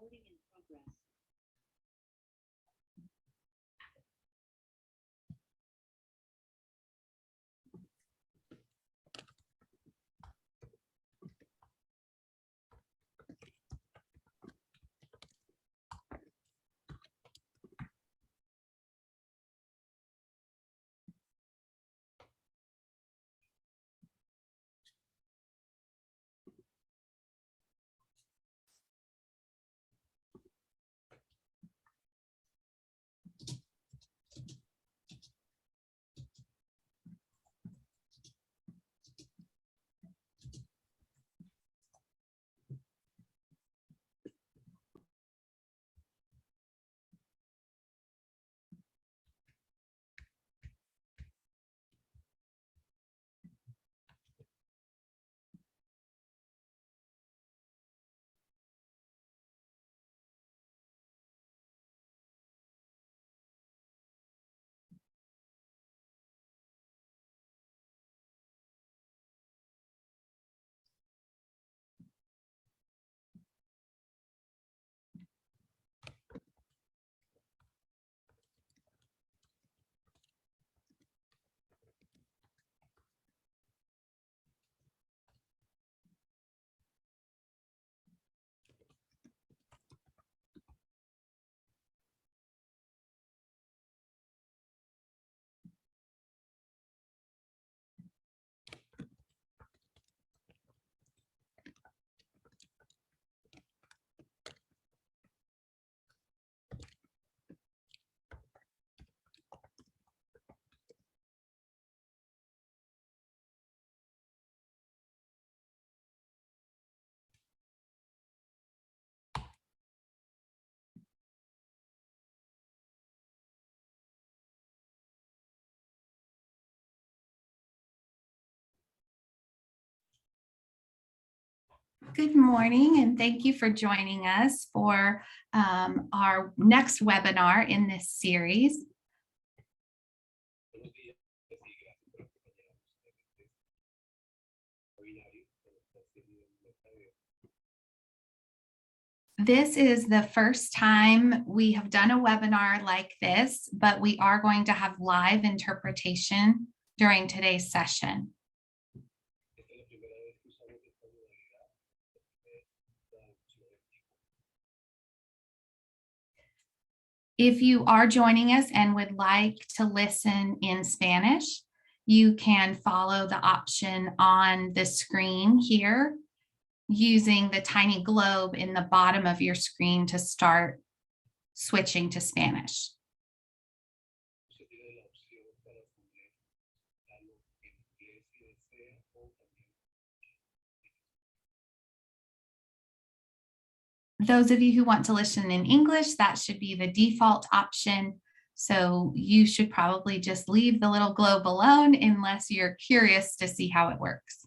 Recording in progress. Good morning, and thank you for joining us for our next webinar in this series. This is the first time we have done a webinar like this, but we are going to have live interpretation during today's session. If you are joining us and would like to listen in Spanish, you can follow the option on the screen here using the tiny globe in the bottom of your screen to start switching to Spanish. Those of you who want to listen in English, that should be the default option. So you should probably just leave the little globe alone unless you're curious to see how it works.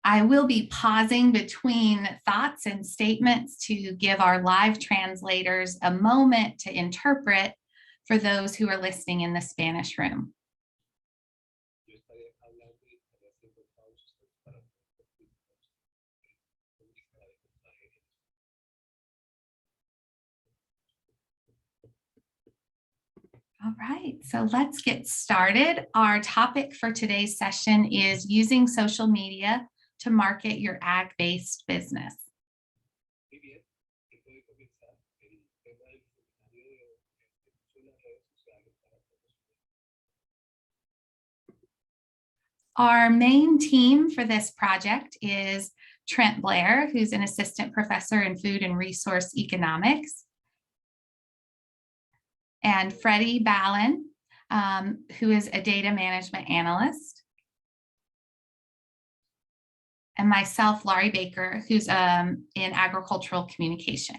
I will be pausing between thoughts and statements to give our live translators a moment to interpret for those who are listening in the Spanish room. All right, so let's get started. Our topic for today's session is using social media to market your ag-based business. Our main team for this project is Trent Blair, who's an assistant professor in food and resource economics, and Freddie Ballin, who is a data management analyst, and myself, Laurie Baker, who's in agricultural communication.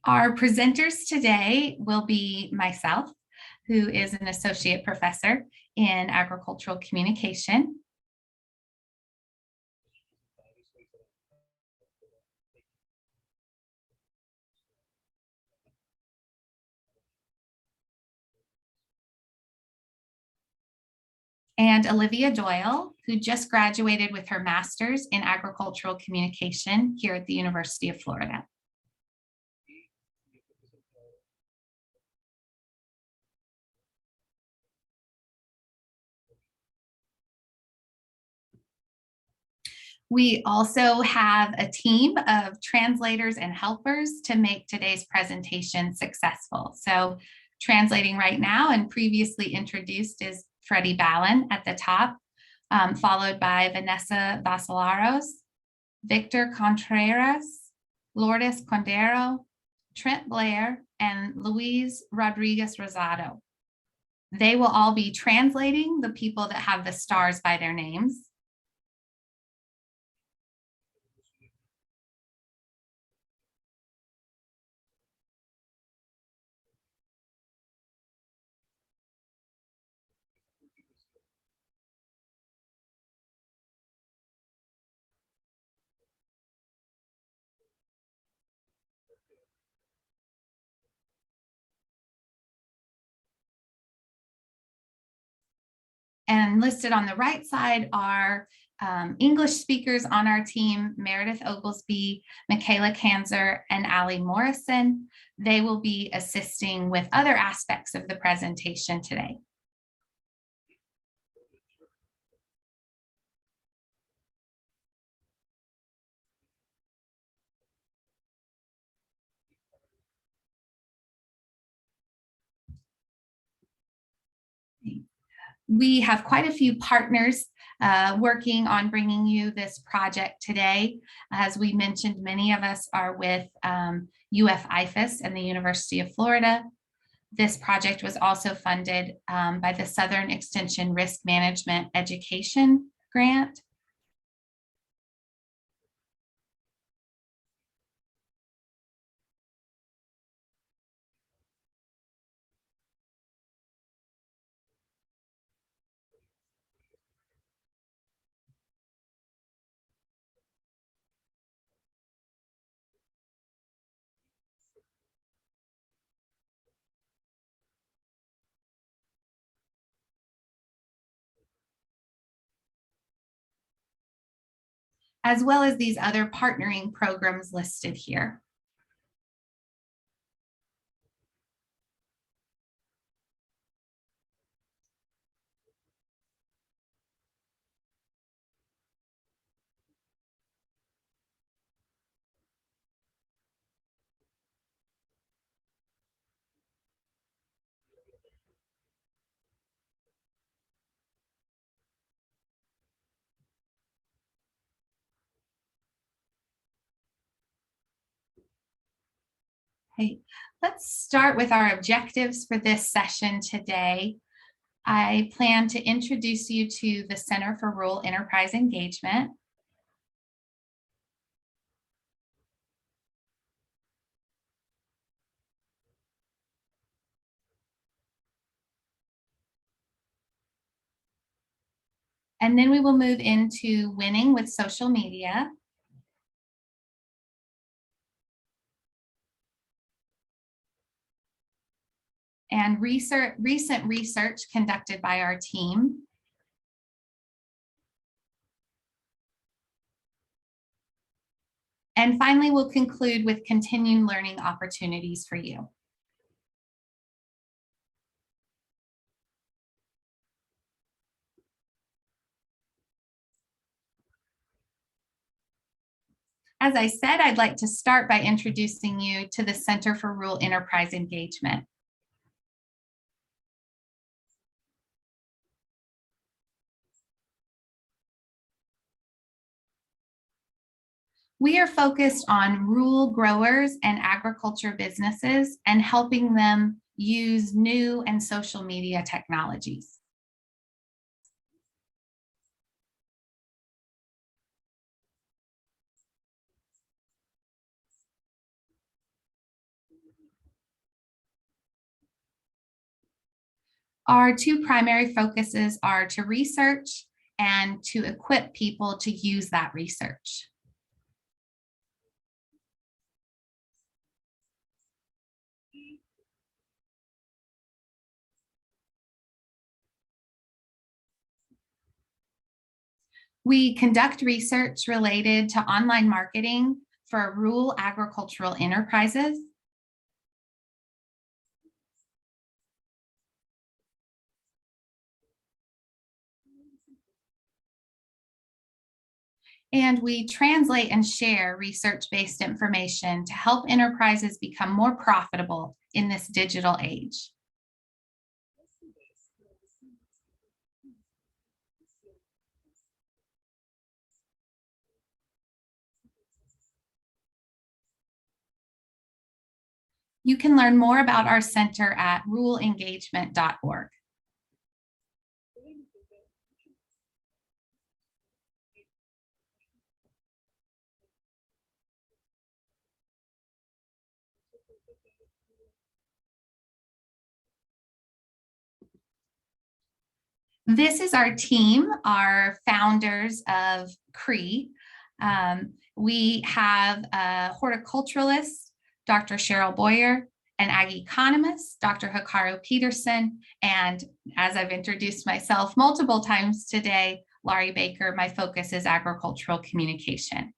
Our presenters today will be myself, who is an associate professor in agricultural communication. And Olivia Doyle, who just graduated with her master's in agricultural communication here at the University of Florida. We also have a team of translators and helpers to make today's presentation successful. So translating right now and previously introduced is Freddie Ballin at the top, followed by Vanessa Vasalaros, Victor Contreras, Lourdes Condero, Trent Blair, and Luis Rodriguez Rosado. They will all be translating the people that have the stars by their names. And listed on the right side are English speakers on our team, Meredith Oglesby, Michaela Kanzer, and Allie Morrison. They will be assisting with other aspects of the presentation today. We have quite a few partners working on bringing you this project today. As we mentioned, many of us are with UF-IFAS and the University of Florida. This project was also funded by the Southern Extension Risk Management Education Grant. As well as these other partnering programs listed here. Okay, let's start with our objectives for this session today. I plan to introduce you to the Center for Rural Enterprise Engagement. And then we will move into winning with social media. And recent research conducted by our team. And finally, we'll conclude with continuing learning opportunities for you. As I said, I'd like to start by introducing you to the Center for Rural Enterprise Engagement. We are focused on rural growers and agriculture businesses and helping them use new and social media technologies. Our two primary focuses are to research and to equip people to use that research. We conduct research related to online marketing for rural agricultural enterprises. And we translate and share research-based information to help enterprises become more profitable in this digital age. You can learn more about our center at ruralengagement.org. This is our team, our founders of CRE. We have a horticulturalist, Dr. Cheryl Boyer, an ag economist, Dr. Hikaru Peterson, and as I've introduced myself multiple times today, Laurie Baker. My focus is agricultural communication.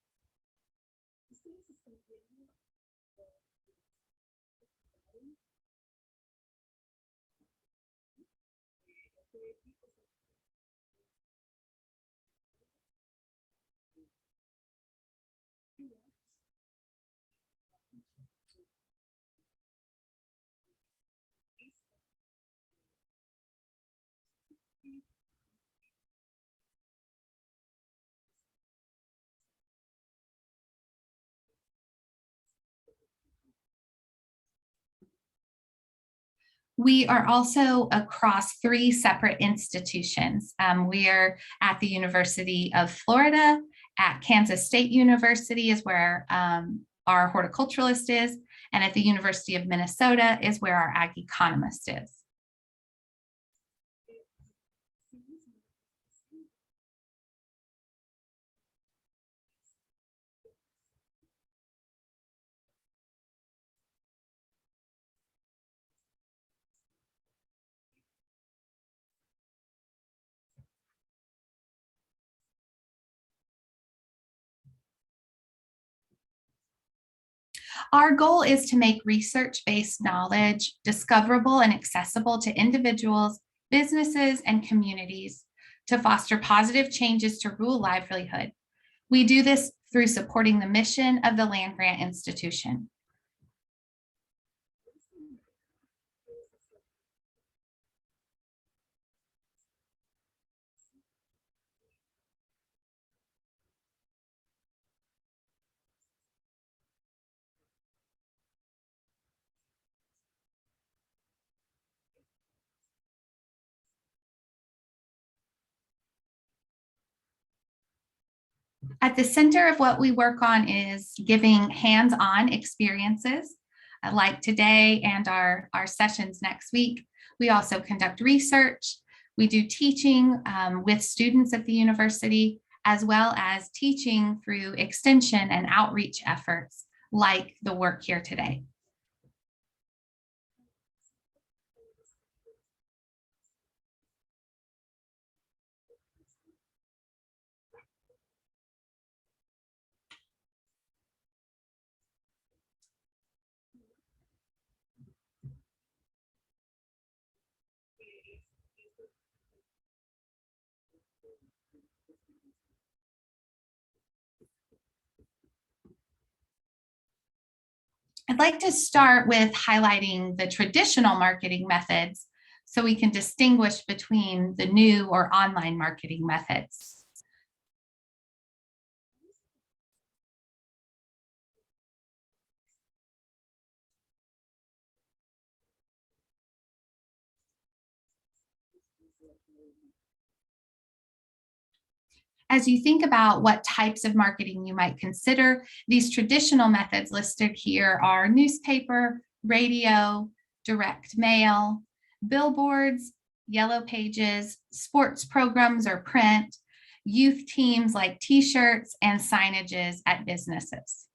We are also across 3 separate institutions. We are at the University of Florida, at Kansas State University is where our horticulturalist is, and at the University of Minnesota is where our ag economist is. Our goal is to make research-based knowledge discoverable and accessible to individuals, businesses, and communities to foster positive changes to rural livelihood. We do this through supporting the mission of the land-grant institution. At the center of what we work on is giving hands-on experiences like today and our sessions next week. We also conduct research. We do teaching with students at the university, as well as teaching through extension and outreach efforts like the work here today. I'd like to start with highlighting the traditional marketing methods so we can distinguish between the new or online marketing methods. As you think about what types of marketing you might consider, these traditional methods listed here are newspaper, radio, direct mail, billboards, yellow pages, sports programs or print, youth teams like t-shirts, and signages at businesses.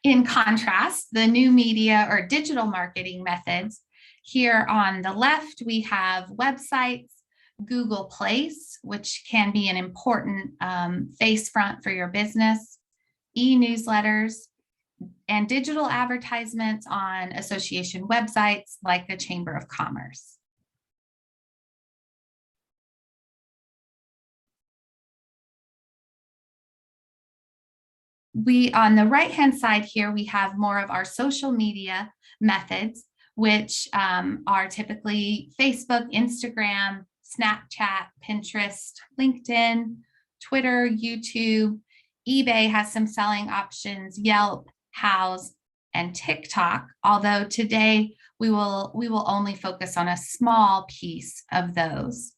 In contrast, the new media or digital marketing methods, here on the left, we have websites, Google Place, which can be an important face front for your business, e-newsletters, and digital advertisements on association websites like the Chamber of Commerce. On the right-hand side here, we have more of our social media methods, which are typically Facebook, Instagram, Snapchat, Pinterest, LinkedIn, Twitter, YouTube. eBay has some selling options, Yelp, Houzz, and TikTok, although today we will only focus on a small piece of those.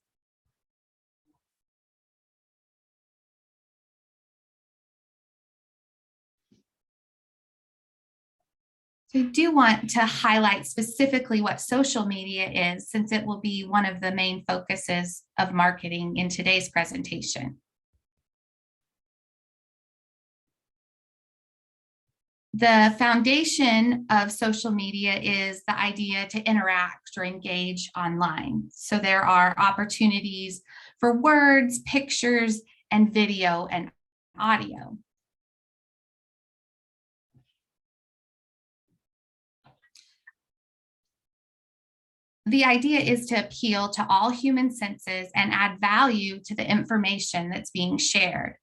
So I do want to highlight specifically what social media is, since it will be one of the main focuses of marketing in today's presentation. The foundation of social media is the idea to interact or engage online. So there are opportunities for words, pictures, and video and audio. The idea is to appeal to all human senses and add value to the information that's being shared.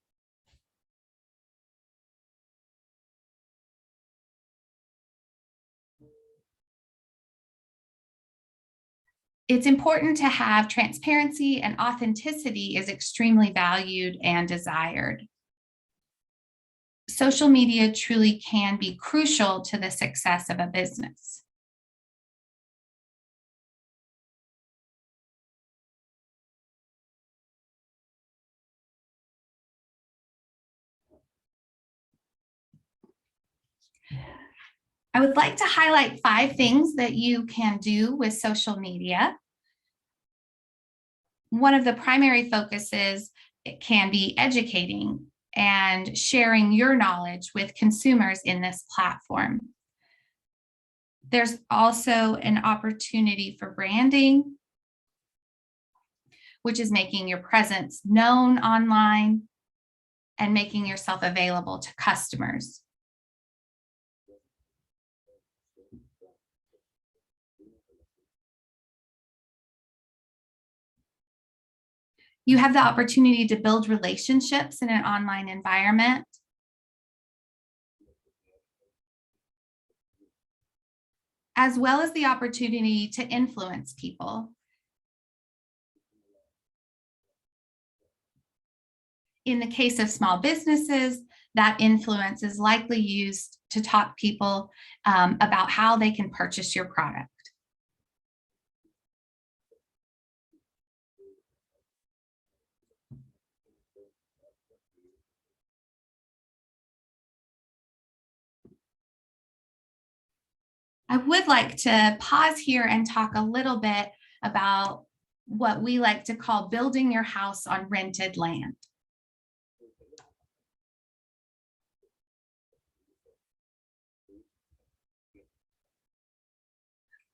It's important to have transparency, and authenticity is extremely valued and desired. Social media truly can be crucial to the success of a business. I would like to highlight 5 things that you can do with social media. One of the primary focuses, it can be educating and sharing your knowledge with consumers in this platform. There's also an opportunity for branding, which is making your presence known online and making yourself available to customers. You have the opportunity to build relationships in an online environment. As well as the opportunity to influence people. In the case of small businesses, that influence is likely used to talk people about how they can purchase your product. I would like to pause here and talk a little bit about what we like to call building your house on rented land.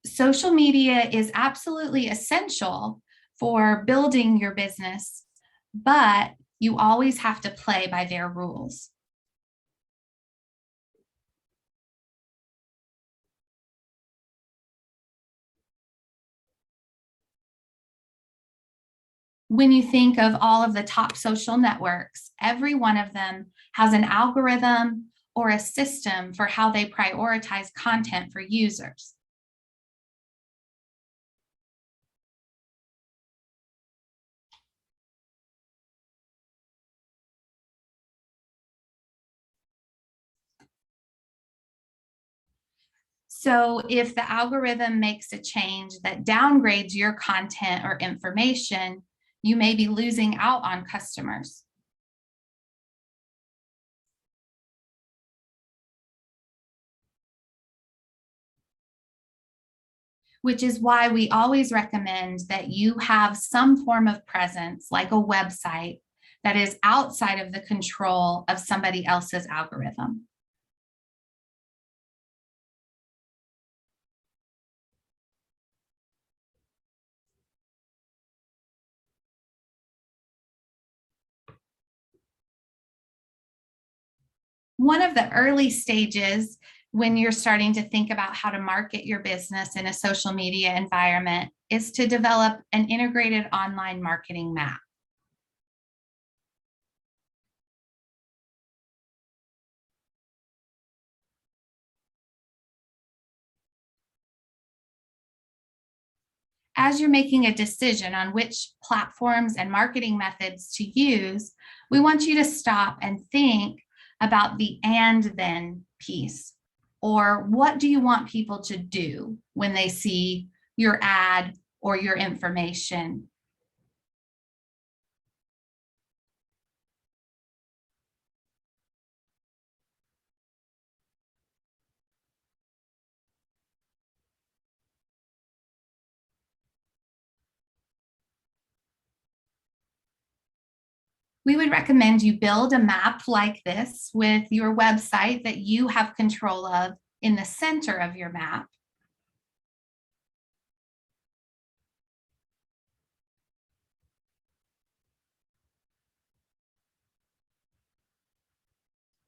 Social media is absolutely essential for building your business, but you always have to play by their rules. When you think of all of the top social networks, every one of them has an algorithm or a system for how they prioritize content for users. So if the algorithm makes a change that downgrades your content or information, you may be losing out on customers. Which is why we always recommend that you have some form of presence, like a website, that is outside of the control of somebody else's algorithm. One of the early stages when you're starting to think about how to market your business in a social media environment is to develop an integrated online marketing map. As you're making a decision on which platforms and marketing methods to use, we want you to stop and think about the and then piece. Or what do you want people to do when they see your ad or your information? We would recommend you build a map like this with your website that you have control of in the center of your map.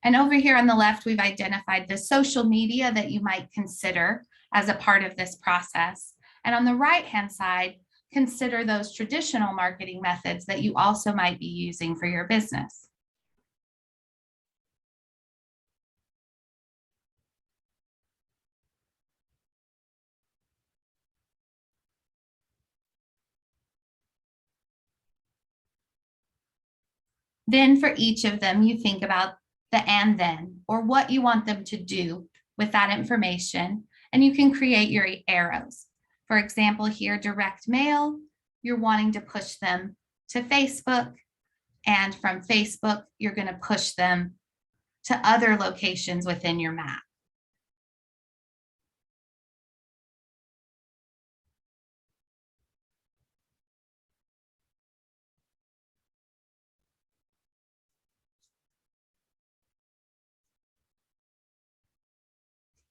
And over here on the left, we've identified the social media that you might consider as a part of this process. And on the right-hand side, consider those traditional marketing methods that you also might be using for your business. Then for each of them, you think about the and then, or what you want them to do with that information, and you can create your arrows. For example, here, direct mail, you're wanting to push them to Facebook, and from Facebook, you're going to push them to other locations within your map.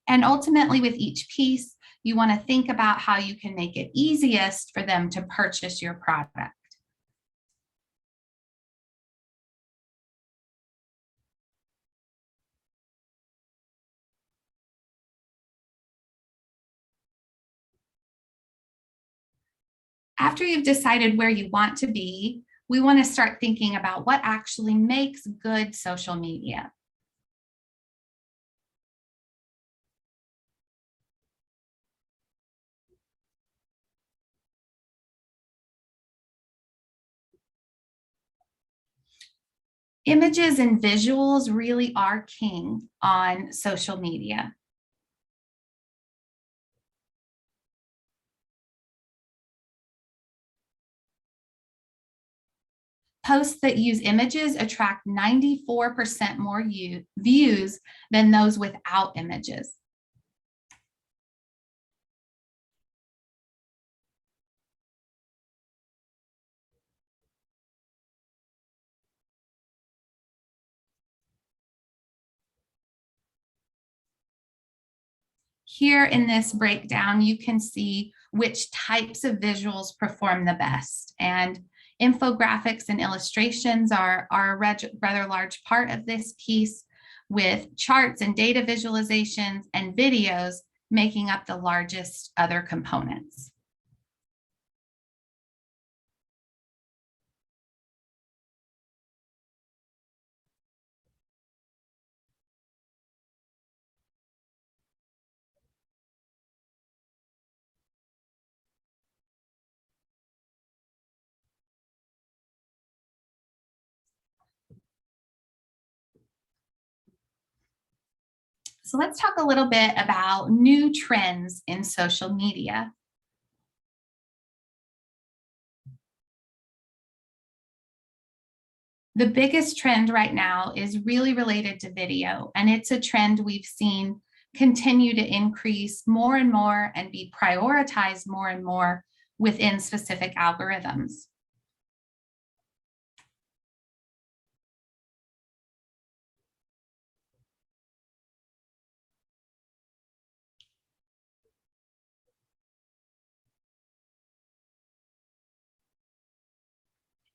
And ultimately, with each piece, you want to think about how you can make it easiest for them to purchase your product. After you've decided where you want to be, we want to start thinking about what actually makes good social media. Images and visuals really are king on social media. Posts that use images attract 94% more views than those without images. Here in this breakdown, you can see which types of visuals perform the best. And infographics and illustrations are a rather large part of this piece, with charts and data visualizations and videos making up the largest other components. So let's talk a little bit about new trends in social media. The biggest trend right now is really related to video, and it's a trend we've seen continue to increase more and more and be prioritized more and more within specific algorithms.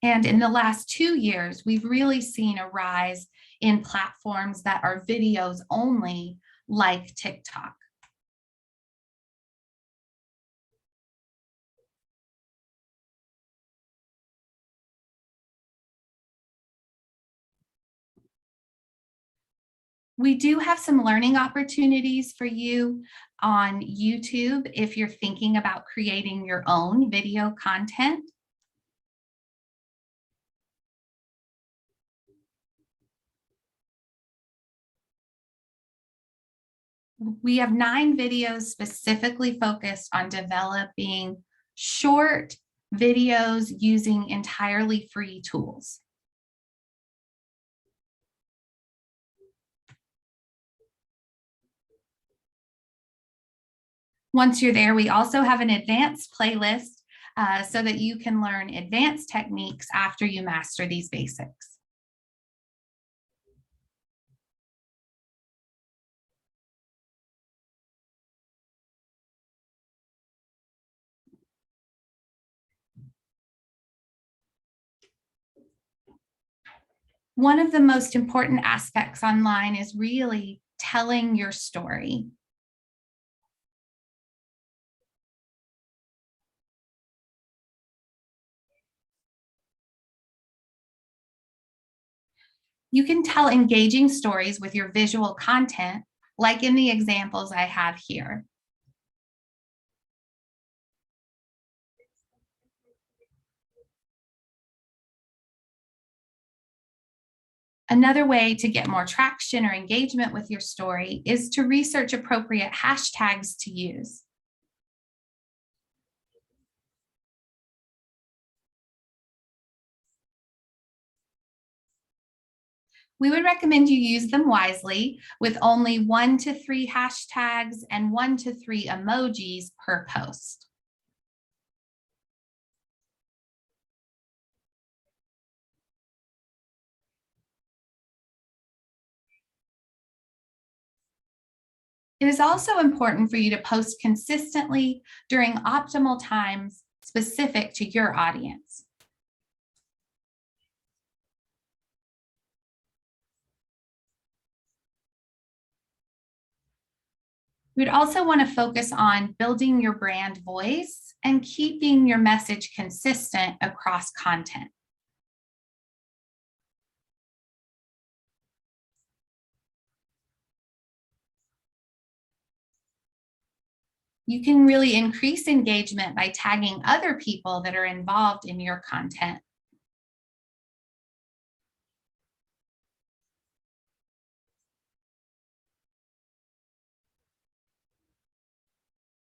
And in the last 2 years, we've really seen a rise in platforms that are videos only, like TikTok. We do have some learning opportunities for you on YouTube if you're thinking about creating your own video content. We have 9 videos specifically focused on developing short videos using entirely free tools. Once you're there, we also have an advanced playlist so that you can learn advanced techniques after you master these basics. One of the most important aspects online is really telling your story. You can tell engaging stories with your visual content, like in the examples I have here. Another way to get more traction or engagement with your story is to research appropriate hashtags to use. We would recommend you use them wisely with only 1 to 3 hashtags and 1 to 3 emojis per post. It is also important for you to post consistently during optimal times specific to your audience. We'd also want to focus on building your brand voice and keeping your message consistent across content. You can really increase engagement by tagging other people that are involved in your content.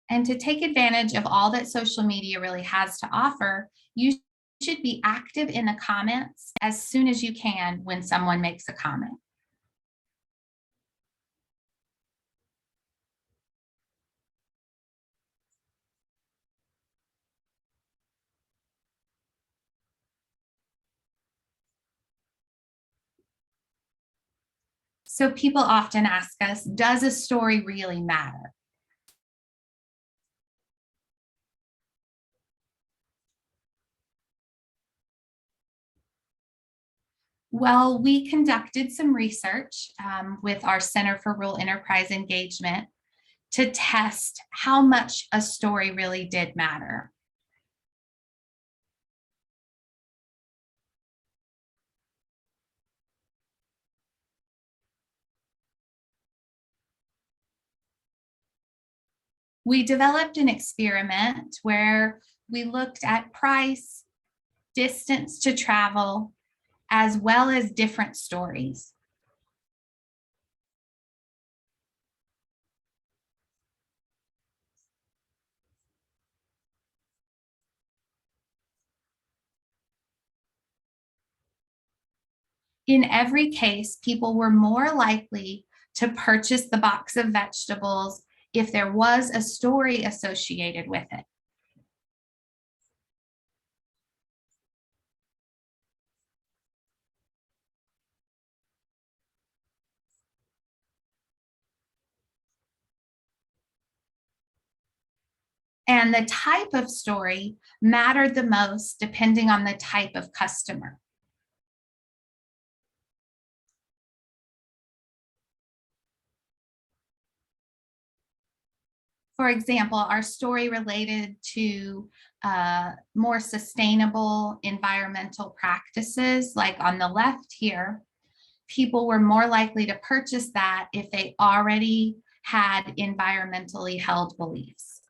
And to take advantage of all that social media really has to offer, you should be active in the comments as soon as you can when someone makes a comment. So people often ask us, does a story really matter? Well, we conducted some research with our Center for Rural Enterprise Engagement to test how much a story really did matter. We developed an experiment where we looked at price, distance to travel, as well as different stories. In every case, people were more likely to purchase the box of vegetables if there was a story associated with it. And the type of story mattered the most depending on the type of customer. For example, our story related to more sustainable environmental practices, like on the left here, people were more likely to purchase that if they already had environmentally held beliefs.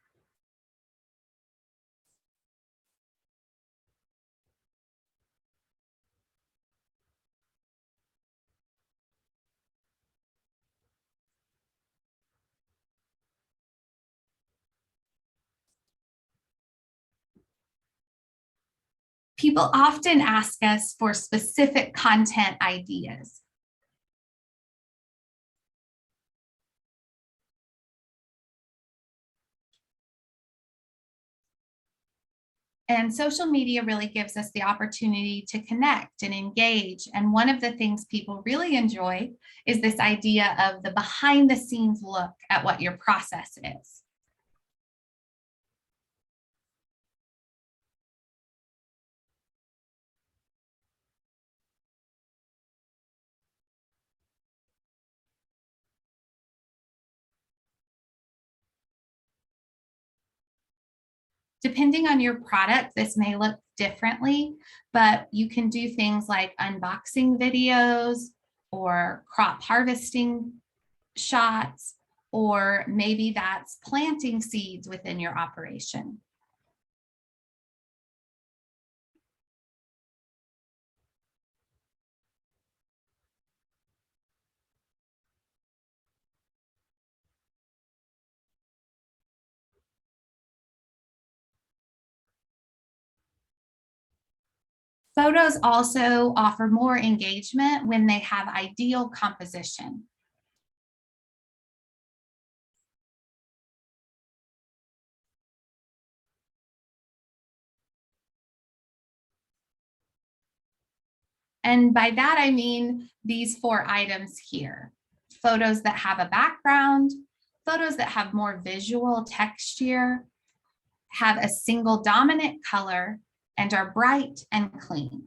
People often ask us for specific content ideas. And social media really gives us the opportunity to connect and engage. And one of the things people really enjoy is this idea of the behind the scenes look at what your process is. Depending on your product, this may look differently, but you can do things like unboxing videos or crop harvesting shots, or maybe that's planting seeds within your operation. Photos also offer more engagement when they have ideal composition. And by that, I mean these 4 items here: photos that have a background, photos that have more visual texture, have a single dominant color, and are bright and clean.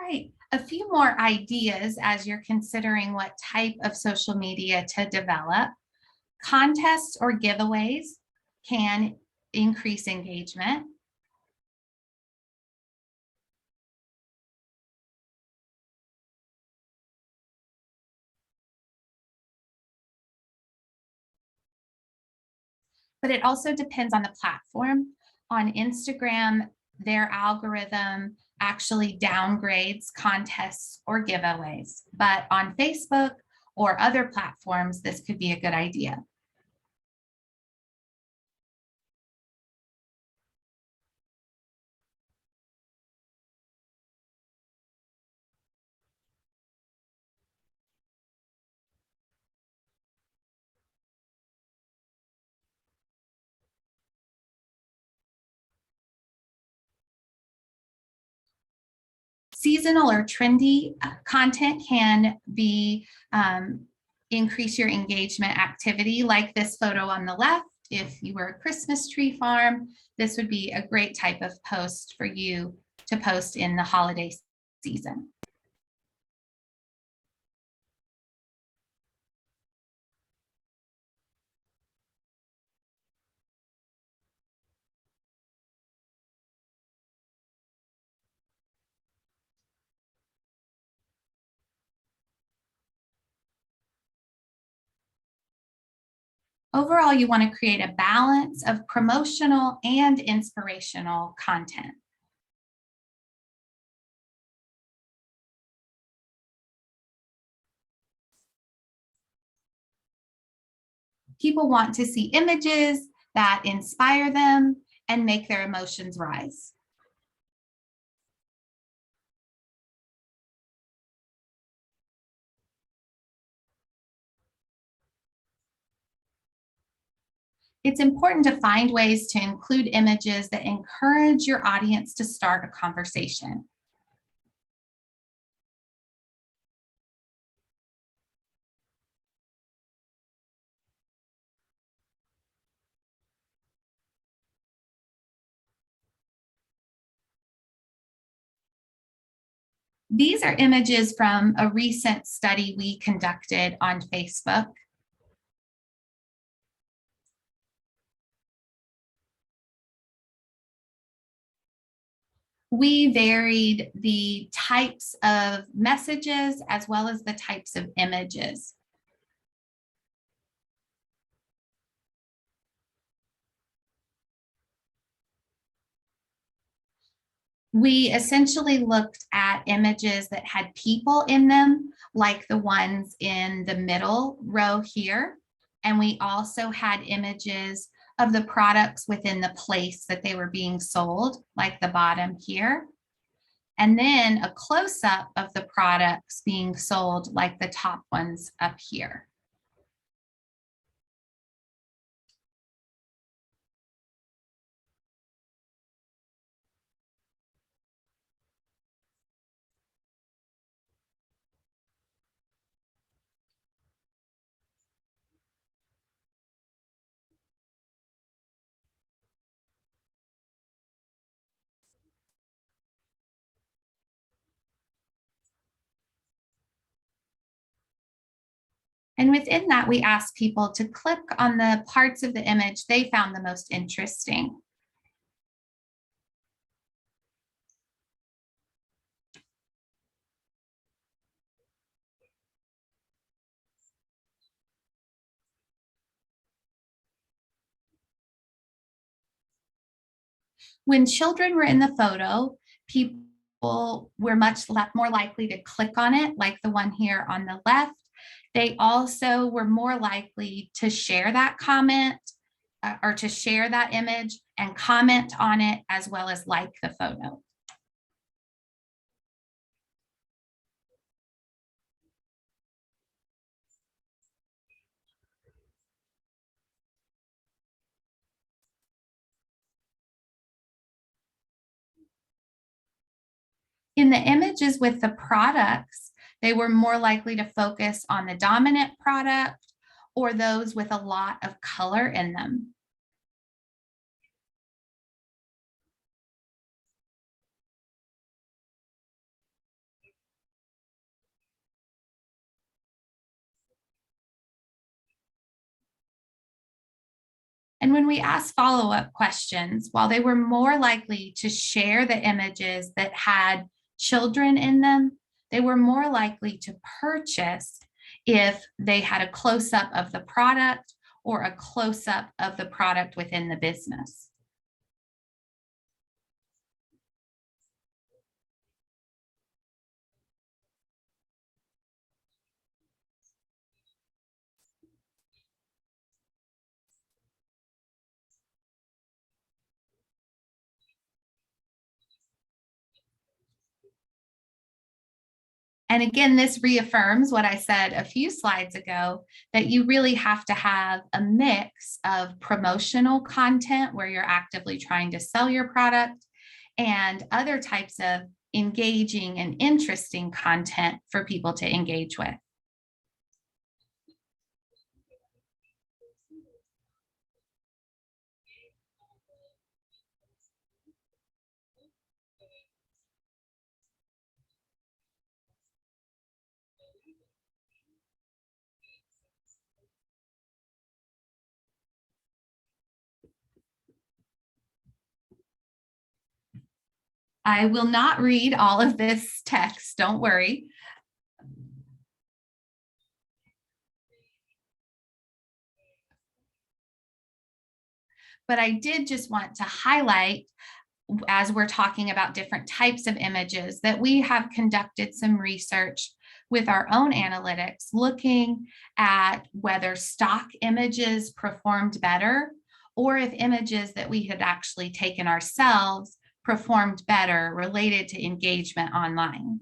Right. A few more ideas as you're considering what type of social media to develop. Contests or giveaways can increase engagement. But it also depends on the platform. On Instagram, their algorithm actually downgrades contests or giveaways. But on Facebook or other platforms, this could be a good idea. Seasonal or trendy content can be increase your engagement activity, like this photo on the left. If you were a Christmas tree farm, this would be a great type of post for you to post in the holiday season. Overall, you want to create a balance of promotional and inspirational content. People want to see images that inspire them and make their emotions rise. It's important to find ways to include images that encourage your audience to start a conversation. These are images from a recent study we conducted on Facebook. We varied the types of messages as well as the types of images. We essentially looked at images that had people in them, like the ones in the middle row here. And we also had images of the products within the place that they were being sold, like the bottom here. And then a close-up of the products being sold, like the top ones up here. And within that, we asked people to click on the parts of the image they found the most interesting. When children were in the photo, people were much more likely to click on it, like the one here on the left. They also were more likely to share that comment or to share that image and comment on it, as well as like the photo. In the images with the products, they were more likely to focus on the dominant product or those with a lot of color in them. And when we asked follow-up questions, while they were more likely to share the images that had children in them, they were more likely to purchase if they had a close-up of the product or a close-up of the product within the business. And again, this reaffirms what I said a few slides ago, that you really have to have a mix of promotional content where you're actively trying to sell your product and other types of engaging and interesting content for people to engage with. I will not read all of this text, don't worry. But I did just want to highlight, as we're talking about different types of images, that we have conducted some research with our own analytics, looking at whether stock images performed better, or if images that we had actually taken ourselves performed better related to engagement online.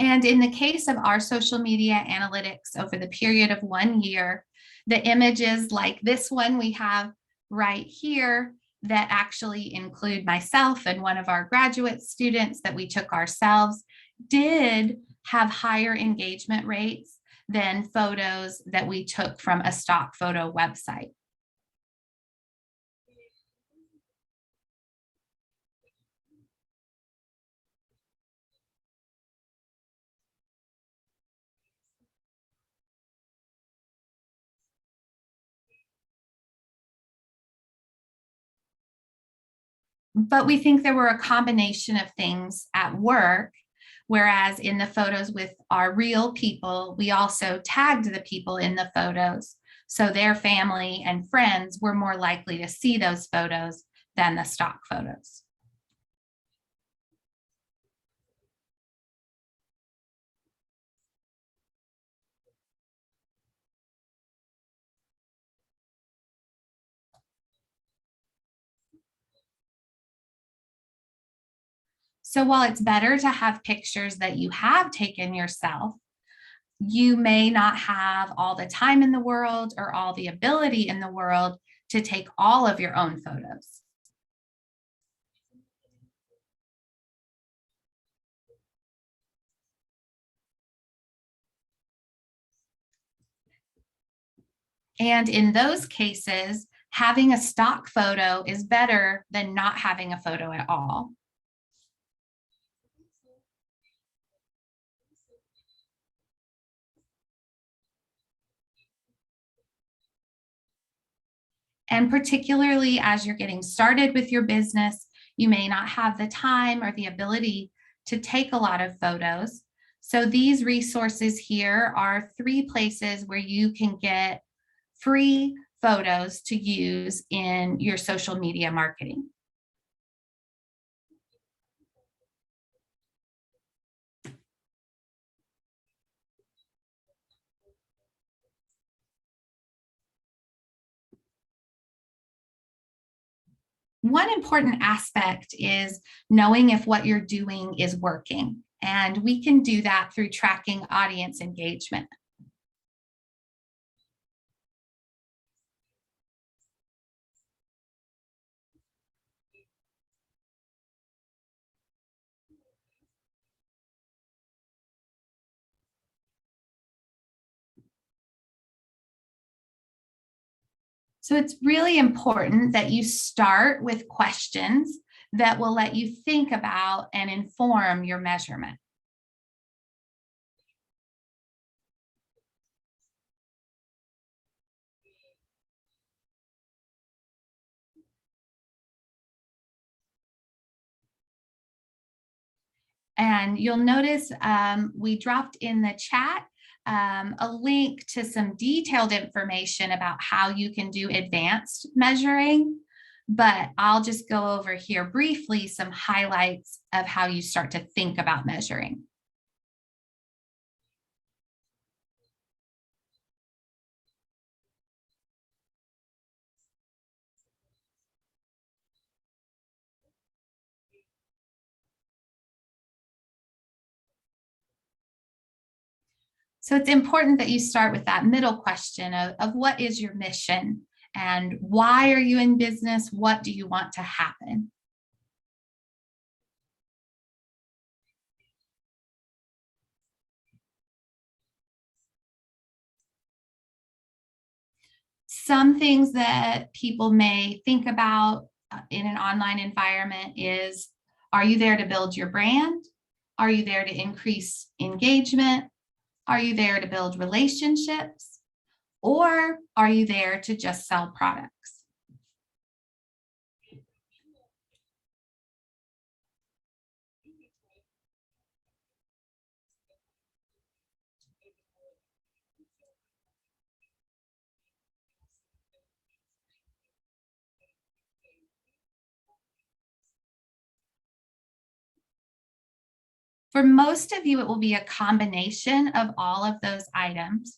And in the case of our social media analytics over the period of 1 year, the images like this one we have right here that actually include myself and one of our graduate students that we took ourselves did have higher engagement rates than photos that we took from a stock photo website. But we think there were a combination of things at work. Whereas in the photos with our real people, we also tagged the people in the photos. So their family and friends were more likely to see those photos than the stock photos. So while it's better to have pictures that you have taken yourself, you may not have all the time in the world or all the ability in the world to take all of your own photos. And in those cases, having a stock photo is better than not having a photo at all. And particularly as you're getting started with your business, you may not have the time or the ability to take a lot of photos. So these resources here are 3 places where you can get free photos to use in your social media marketing. One important aspect is knowing if what you're doing is working. And we can do that through tracking audience engagement. So it's really important that you start with questions that will let you think about and inform your measurement. And you'll notice we dropped in the chat a link to some detailed information about how you can do advanced measuring. But I'll just go over here briefly some highlights of how you start to think about measuring. So it's important that you start with that middle question of what is your mission and why are you in business? What do you want to happen? Some things that people may think about in an online environment is Are you there to build your brand? Are you there to increase engagement? Are you there to build relationships? Or are you there to just sell products? For most of you, it will be a combination of all of those items.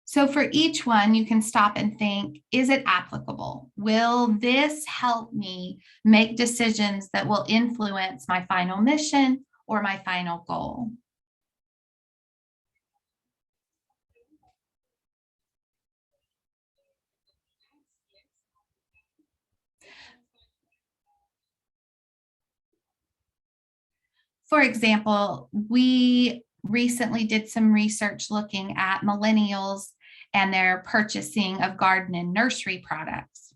So for each one, you can stop and think, is it applicable? Will this help me make decisions that will influence my final mission or my final goal? For example, we recently did some research looking at millennials and their purchasing of garden and nursery products.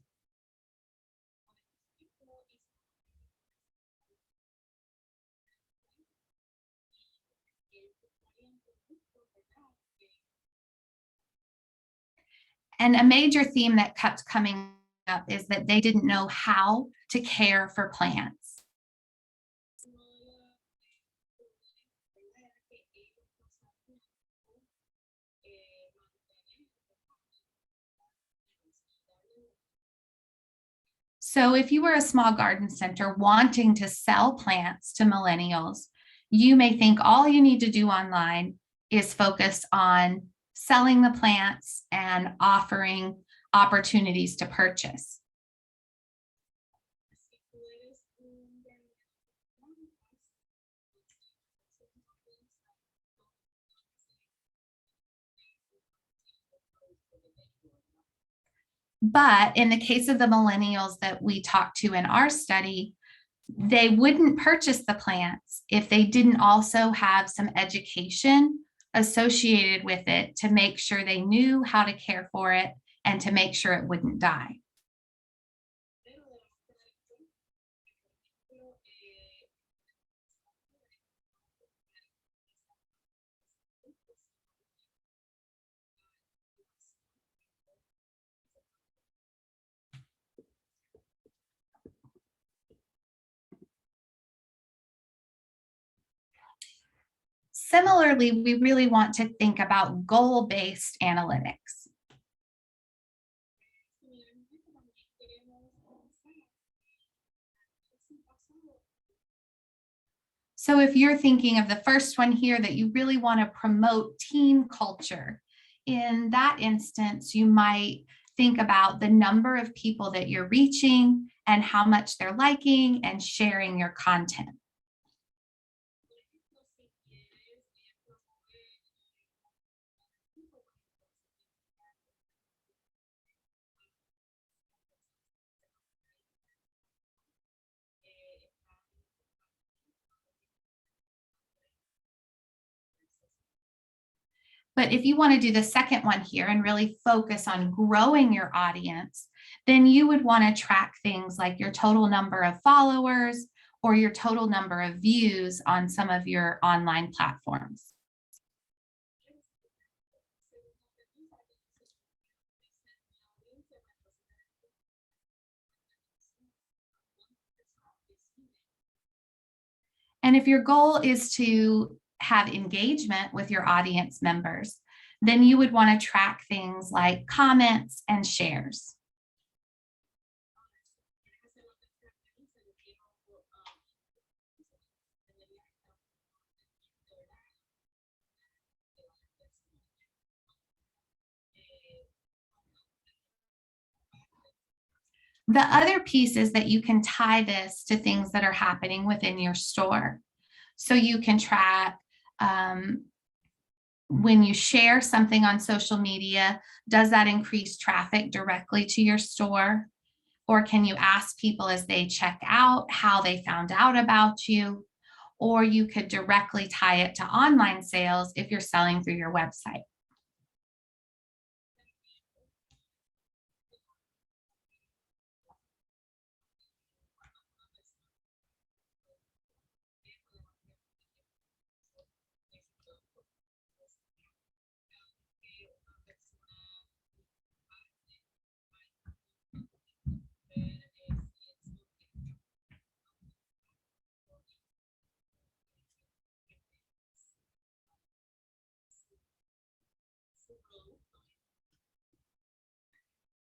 And a major theme that kept coming up is that they didn't know how to care for plants. So if you were a small garden center wanting to sell plants to millennials, you may think all you need to do online is focus on selling the plants and offering opportunities to purchase. But in the case of the millennials that we talked to in our study, they wouldn't purchase the plants if they didn't also have some education associated with it to make sure they knew how to care for it and to make sure it wouldn't die. Similarly, we really want to think about goal-based analytics. So if you're thinking of the first one here, that you really want to promote team culture, in that instance, you might think about the number of people that you're reaching and how much they're liking and sharing your content. But if you want to do the second one here and really focus on growing your audience, then you would want to track things like your total number of followers or your total number of views on some of your online platforms. And if your goal is to have engagement with your audience members, then you would want to track things like comments and shares. The other piece is that you can tie this to things that are happening within your store. So you can track when you share something on social media, does that increase traffic directly to your store? Or can you ask people as they check out how they found out about you? Or you could directly tie it to online sales if you're selling through your website.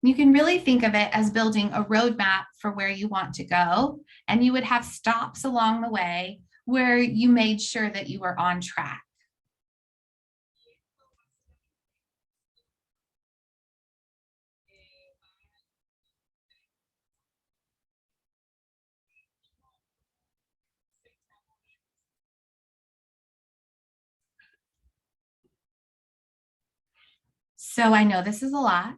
You can really think of it as building a roadmap for where you want to go, and you would have stops along the way where you made sure that you were on track. So I know this is a lot.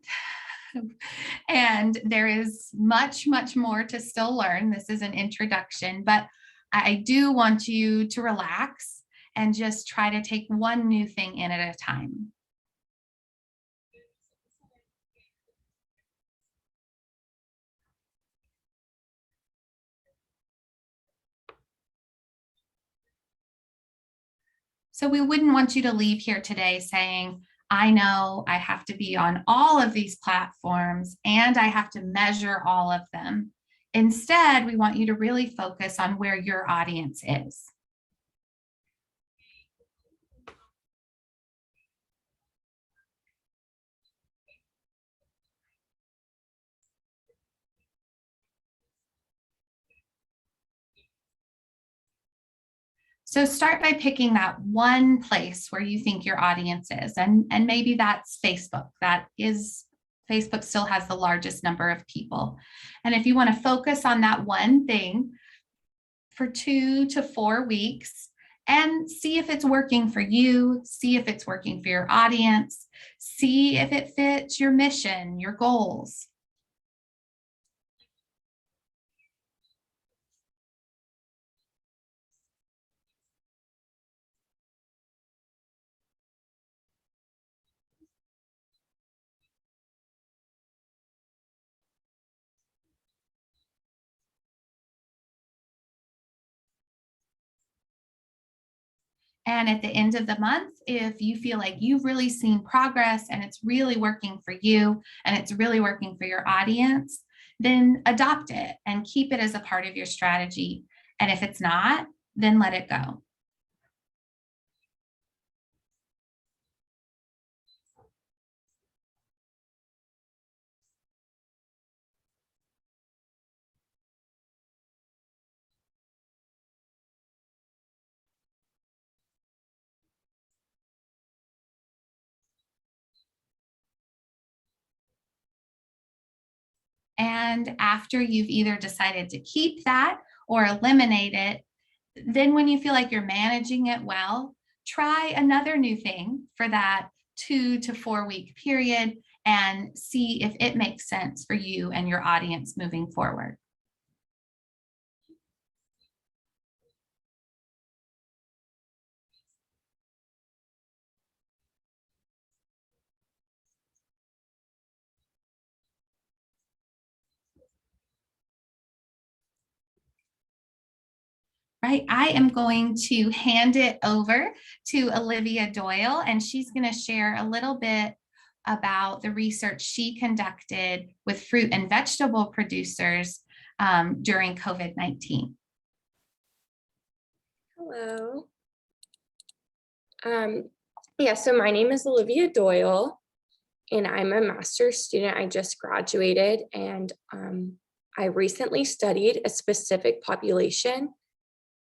And there is much, much more to still learn. This is an introduction, but I do want you to relax and just try to take one new thing in at a time. So we wouldn't want you to leave here today saying, I know I have to be on all of these platforms and I have to measure all of them. Instead, we want you to really focus on where your audience is. So start by picking that one place where you think your audience is, and maybe that's Facebook. Facebook still has the largest number of people. And if you want to focus on that one thing for 2 to 4 weeks and see if it's working for you, see if it's working for your audience, see if it fits your mission, your goals. And at the end of the month, if you feel like you've really seen progress and it's really working for you and it's really working for your audience, then adopt it and keep it as a part of your strategy. And if it's not, then let it go. And after you've either decided to keep that or eliminate it, then when you feel like you're managing it well, try another new thing for that 2 to 4 week period and see if it makes sense for you and your audience moving forward. Right, I am going to hand it over to Olivia Doyle, and she's going to share a little bit about the research she conducted with fruit and vegetable producers during COVID-19. Hello. Yeah, so my name is Olivia Doyle, and I'm a master's student. I just graduated, and I recently studied a specific population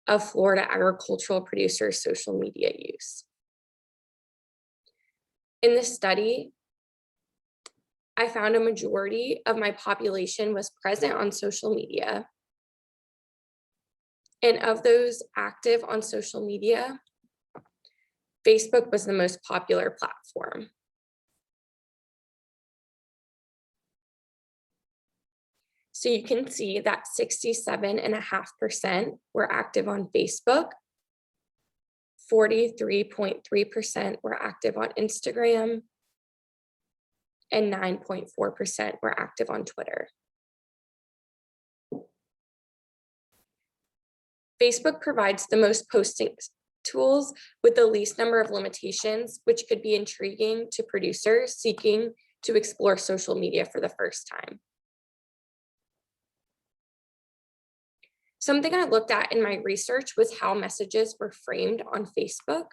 of Florida agricultural producers' social media use. In this study, I found a majority of my population was present on social media. And of those active on social media, Facebook was the most popular platform. So you can see that 67.5% were active on Facebook, 43.3% were active on Instagram, and 9.4% were active on Twitter. Facebook provides the most posting tools with the least number of limitations, which could be intriguing to producers seeking to explore social media for the first time. Something I looked at in my research was how messages were framed on Facebook.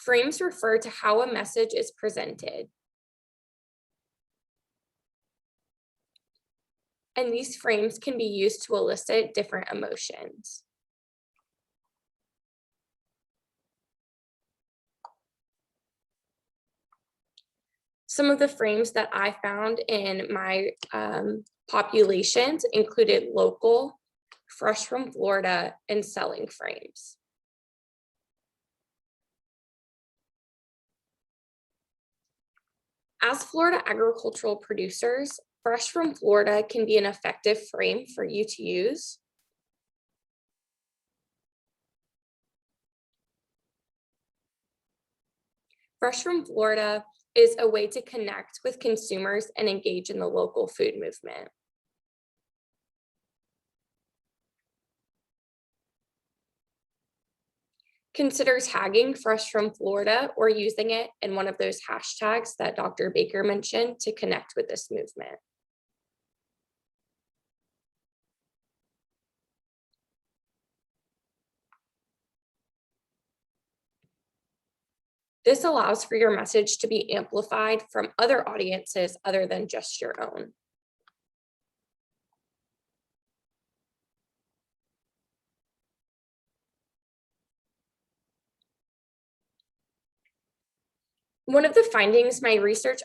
Frames refer to how a message is presented. And these frames can be used to elicit different emotions. Some of the frames that I found in my populations included local, fresh from Florida, and selling frames. As Florida agricultural producers, fresh from Florida can be an effective frame for you to use. Fresh from Florida is a way to connect with consumers and engage in the local food movement. Consider tagging fresh from Florida or using it in one of those hashtags that Dr. Baker mentioned to connect with this movement. This allows for your message to be amplified from other audiences other than just your own. One of the findings my research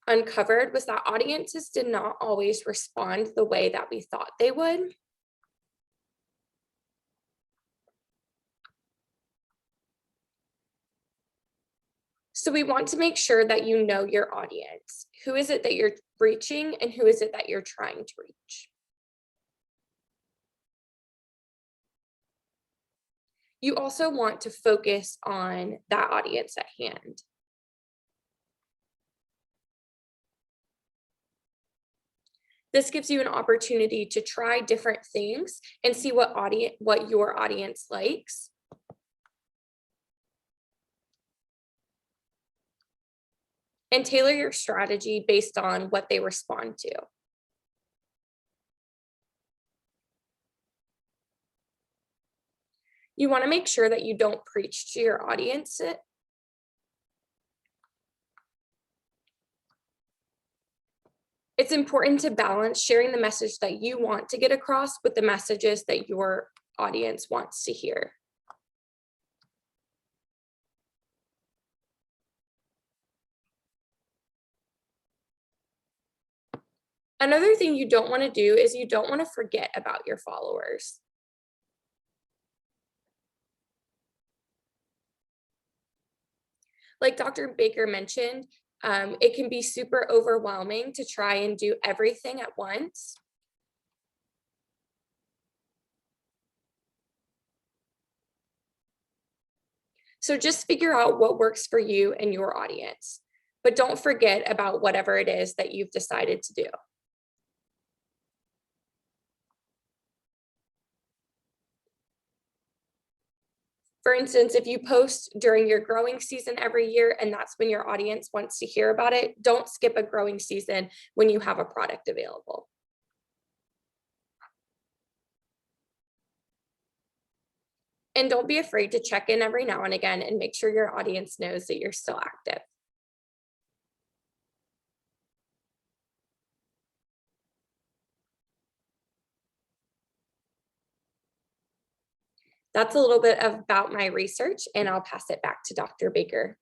uncovered was that audiences did not always respond the way that we thought they would. So we want to make sure that you know your audience. Who is it that you're reaching and who is it that you're trying to reach? You also want to focus on that audience at hand. This gives you an opportunity to try different things and see what your audience likes. And tailor your strategy based on what they respond to. You want to make sure that you don't preach to your audience. It's important to balance sharing the message that you want to get across with the messages that your audience wants to hear. Another thing you don't want to do is you don't want to forget about your followers. Like Dr. Baker mentioned, it can be super overwhelming to try and do everything at once. So just figure out what works for you and your audience, but don't forget about whatever it is that you've decided to do. For instance, if you post during your growing season every year and that's when your audience wants to hear about it, don't skip a growing season when you have a product available. And don't be afraid to check in every now and again and make sure your audience knows that you're still active. That's a little bit about my research, and I'll pass it back to Dr. Baker.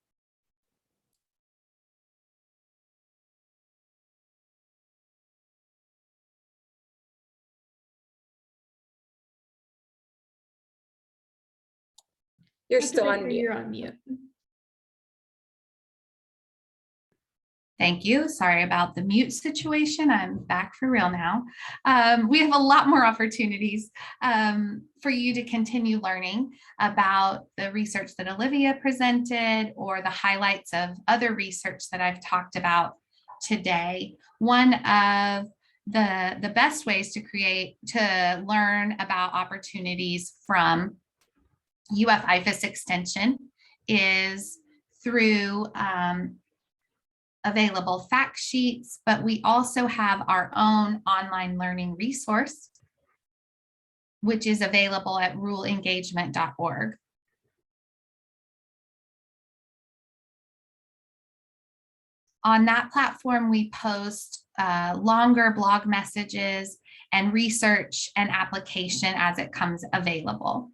You're Dr. still on Baker, mute. you're on mute. Thank you. Sorry about the mute situation. I'm back for real now. We have a lot more opportunities for you to continue learning about the research that Olivia presented or the highlights of other research that I've talked about today. One of the best ways to learn about opportunities from UF IFAS Extension is through available fact sheets, but we also have our own online learning resource, which is available at ruralengagement.org. On that platform, we post longer blog messages and research and application as it comes available.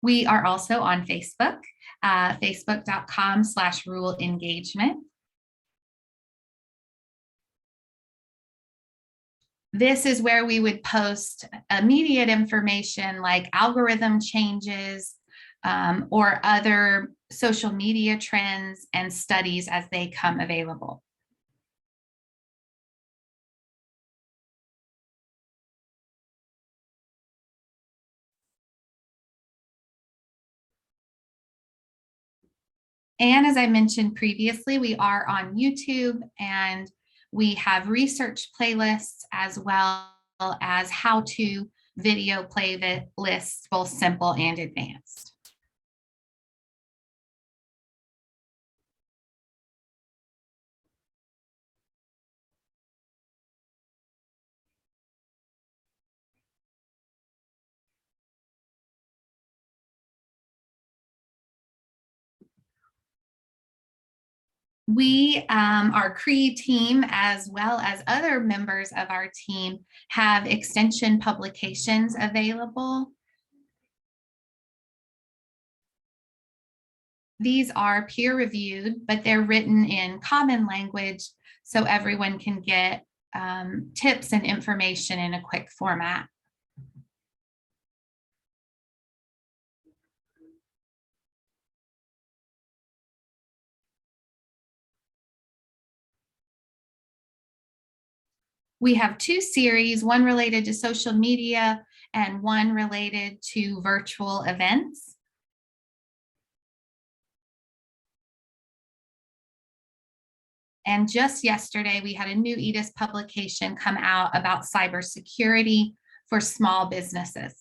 We are also on Facebook, facebook.com/rural engagement. This is where we would post immediate information like algorithm changes or other social media trends and studies as they come available. And as I mentioned previously, we are on YouTube and we have research playlists as well as how-to video playlists, both simple and advanced. We, our CRE team, as well as other members of our team, have extension publications available. These are peer reviewed, but they're written in common language so everyone can get tips and information in a quick format. We have two series, one related to social media and one related to virtual events. And just yesterday, we had a new EDIS publication come out about cybersecurity for small businesses.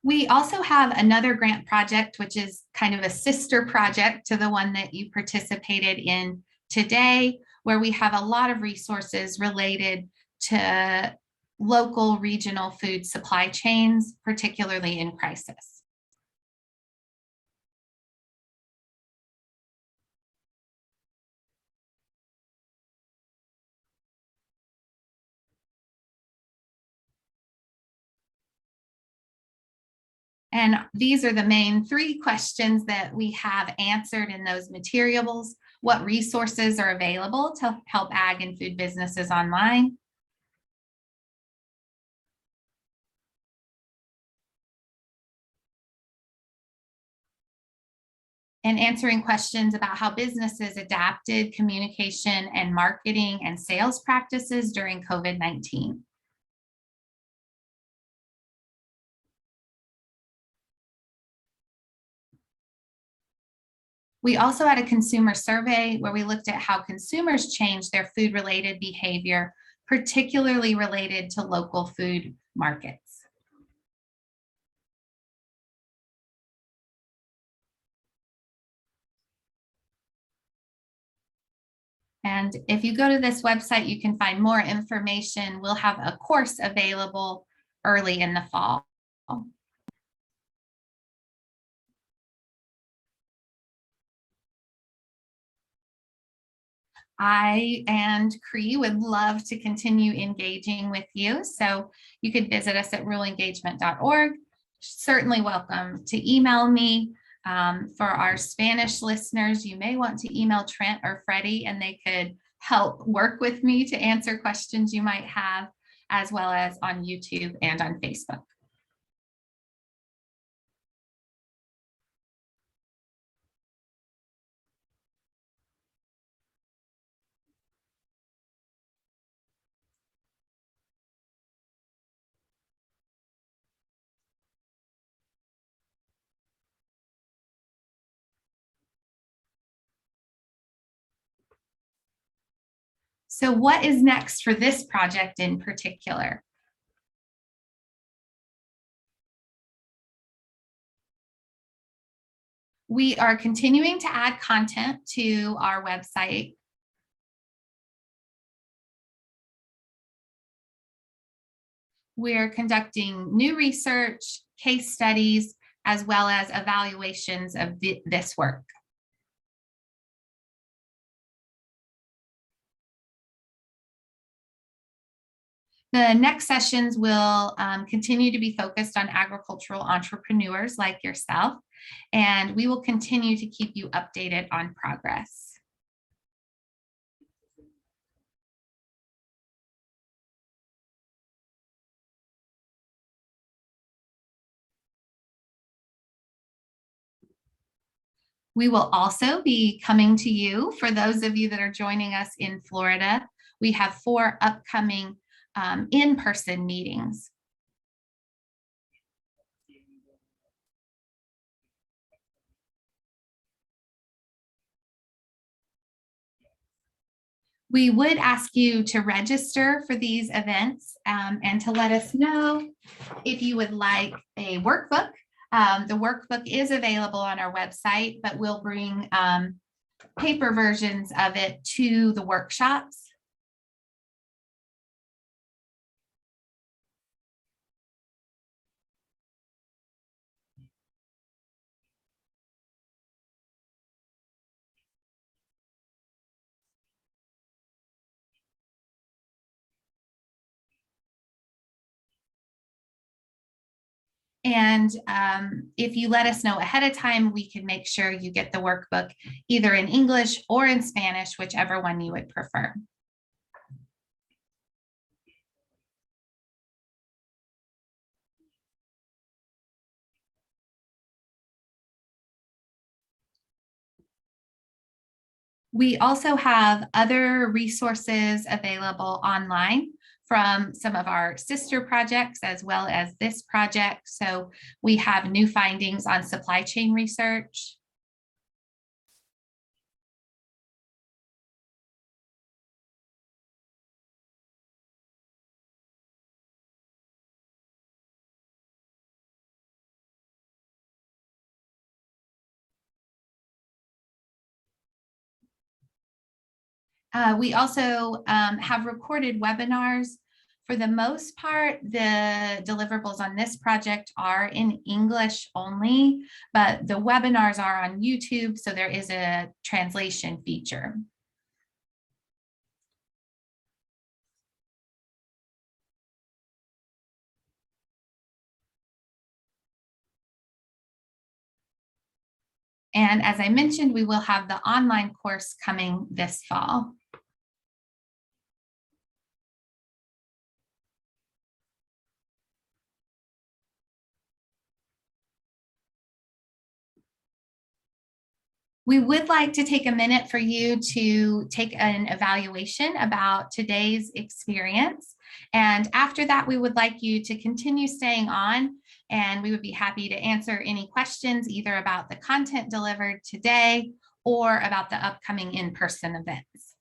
We also have another grant project, which is kind of a sister project to the one that you participated in today, where we have a lot of resources related to local regional food supply chains, particularly in crisis. And these are the main three questions that we have answered in those materials. What resources are available to help ag and food businesses online? And answering questions about how businesses adapted communication and marketing and sales practices during COVID-19. We also had a consumer survey where we looked at how consumers changed their food-related behavior, particularly related to local food markets. And if you go to this website, you can find more information. We'll have a course available early in the fall. I and CRE would love to continue engaging with you. So you could visit us at ruralengagement.org. Certainly welcome to email me. For our Spanish listeners, you may want to email Trent or Freddie and they could help work with me to answer questions you might have, as well as on YouTube and on Facebook. So what is next for this project in particular? We are continuing to add content to our website. We're conducting new research, case studies, as well as evaluations of this work. The next sessions will continue to be focused on agricultural entrepreneurs like yourself, and we will continue to keep you updated on progress. We will also be coming to you. For those of you that are joining us in Florida, we have 4 upcoming in-person meetings. We would ask you to register for these events and to let us know if you would like a workbook. The workbook is available on our website, but we'll bring paper versions of it to the workshops. And if you let us know ahead of time, we can make sure you get the workbook either in English or in Spanish, whichever one you would prefer. We also have other resources available online from some of our sister projects as well as this project. So we have new findings on supply chain research. We also have recorded webinars. For the most part, the deliverables on this project are in English only, but the webinars are on YouTube, so there is a translation feature. And as I mentioned, we will have the online course coming this fall. We would like to take a minute for you to take an evaluation about today's experience. And after that, we would like you to continue staying on, and we would be happy to answer any questions either about the content delivered today or about the upcoming in-person events.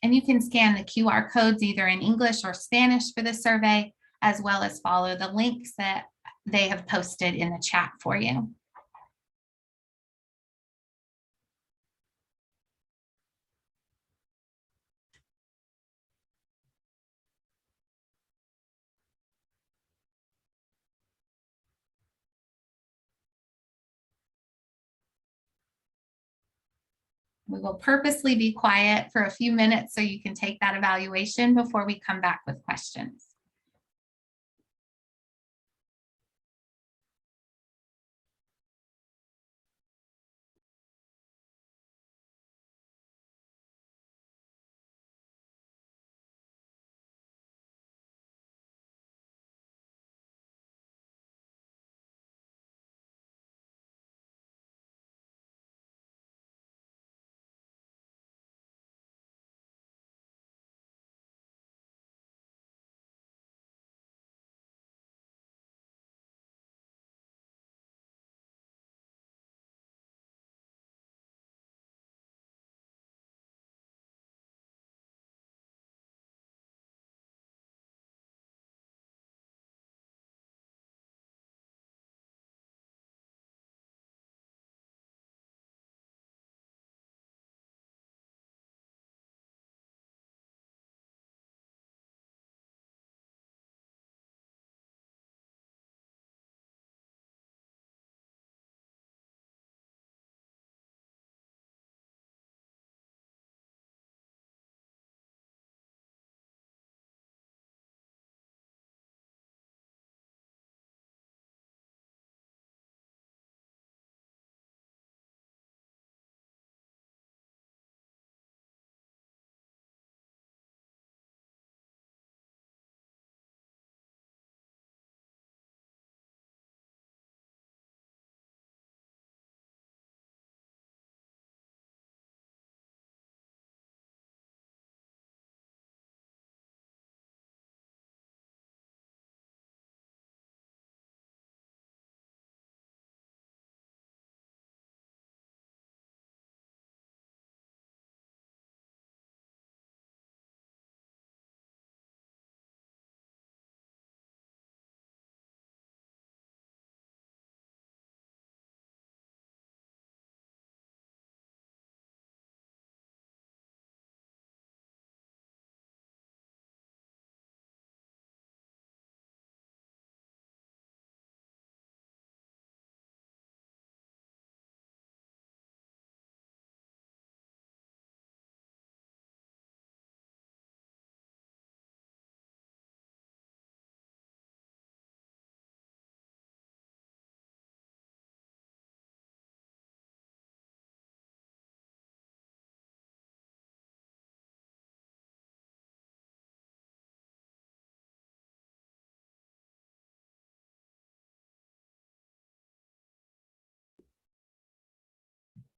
And you can scan the QR codes either in English or Spanish for the survey, as well as follow the links that they have posted in the chat for you. We will purposely be quiet for a few minutes so you can take that evaluation before we come back with questions.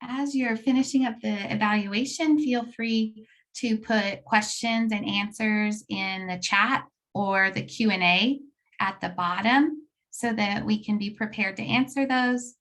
As you're finishing up the evaluation, feel free to put questions and answers in the chat or the Q&A at the bottom so that we can be prepared to answer those.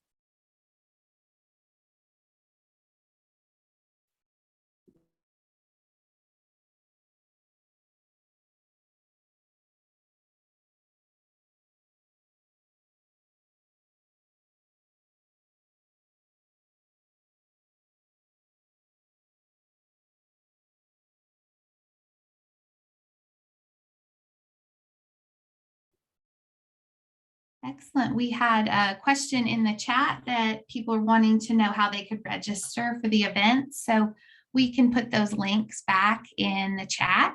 Excellent. We had a question in the chat that people are wanting to know how they could register for the event. So we can put those links back in the chat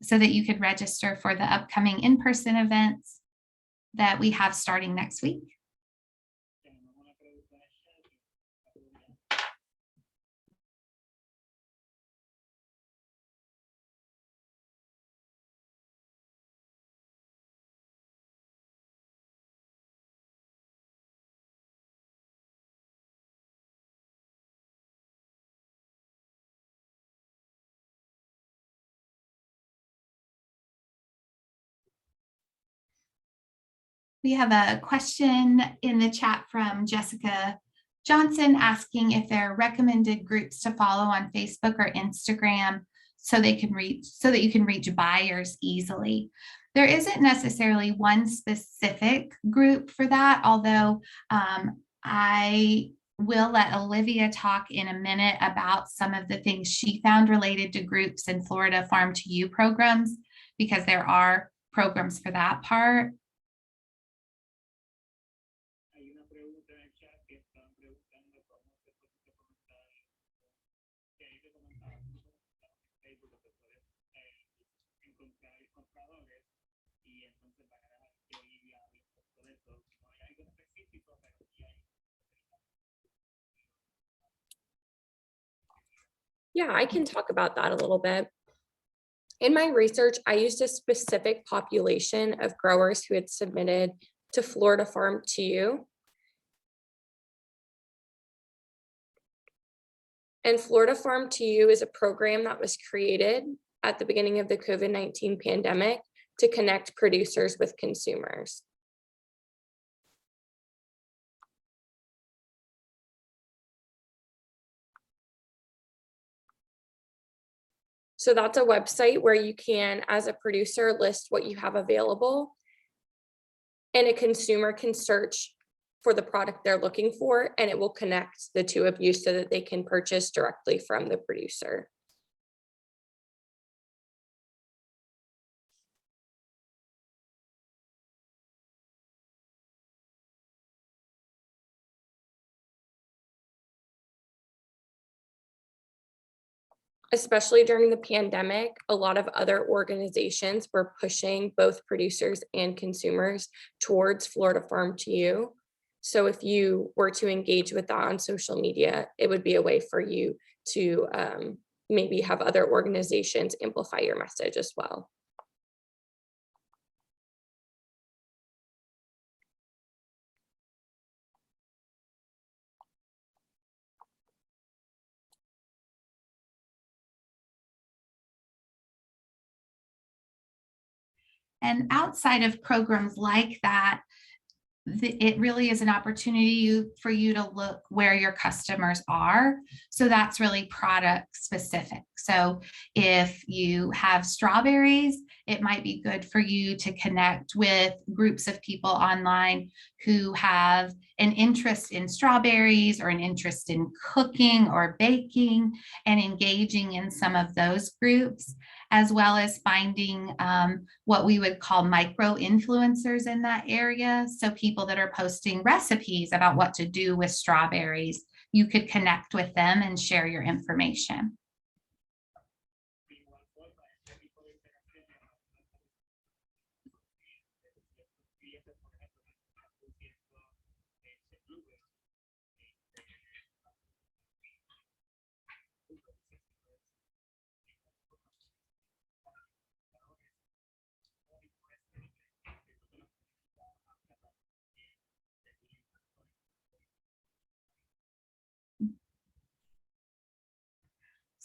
so that you could register for the upcoming in-person events that we have starting next week. We have a question in the chat from Jessica Johnson asking if there are recommended groups to follow on Facebook or Instagram so that you can reach buyers easily. There isn't necessarily one specific group for that, although I will let Olivia talk in a minute about some of the things she found related to groups in Florida Farm to You programs, because there are programs for that part. Yeah, I can talk about that a little bit. In my research, I used a specific population of growers who had submitted to Florida Farm to You. And Florida Farm to You is a program that was created at the beginning of the COVID-19 pandemic to connect producers with consumers. So that's a website where you can, as a producer, list what you have available, and a consumer can search for the product they're looking for, and it will connect the two of you so that they can purchase directly from the producer. Especially during the pandemic, a lot of other organizations were pushing both producers and consumers towards Florida Farm to You. So if you were to engage with that on social media, it would be a way for you to maybe have other organizations amplify your message as well. And outside of programs like that, it really is an opportunity for you to look where your customers are. So that's really product specific. So if you have strawberries, it might be good for you to connect with groups of people online who have an interest in strawberries or an interest in cooking or baking, and engaging in some of those groups, as well as finding what we would call micro influencers in that area. So people that are posting recipes about what to do with strawberries, you could connect with them and share your information.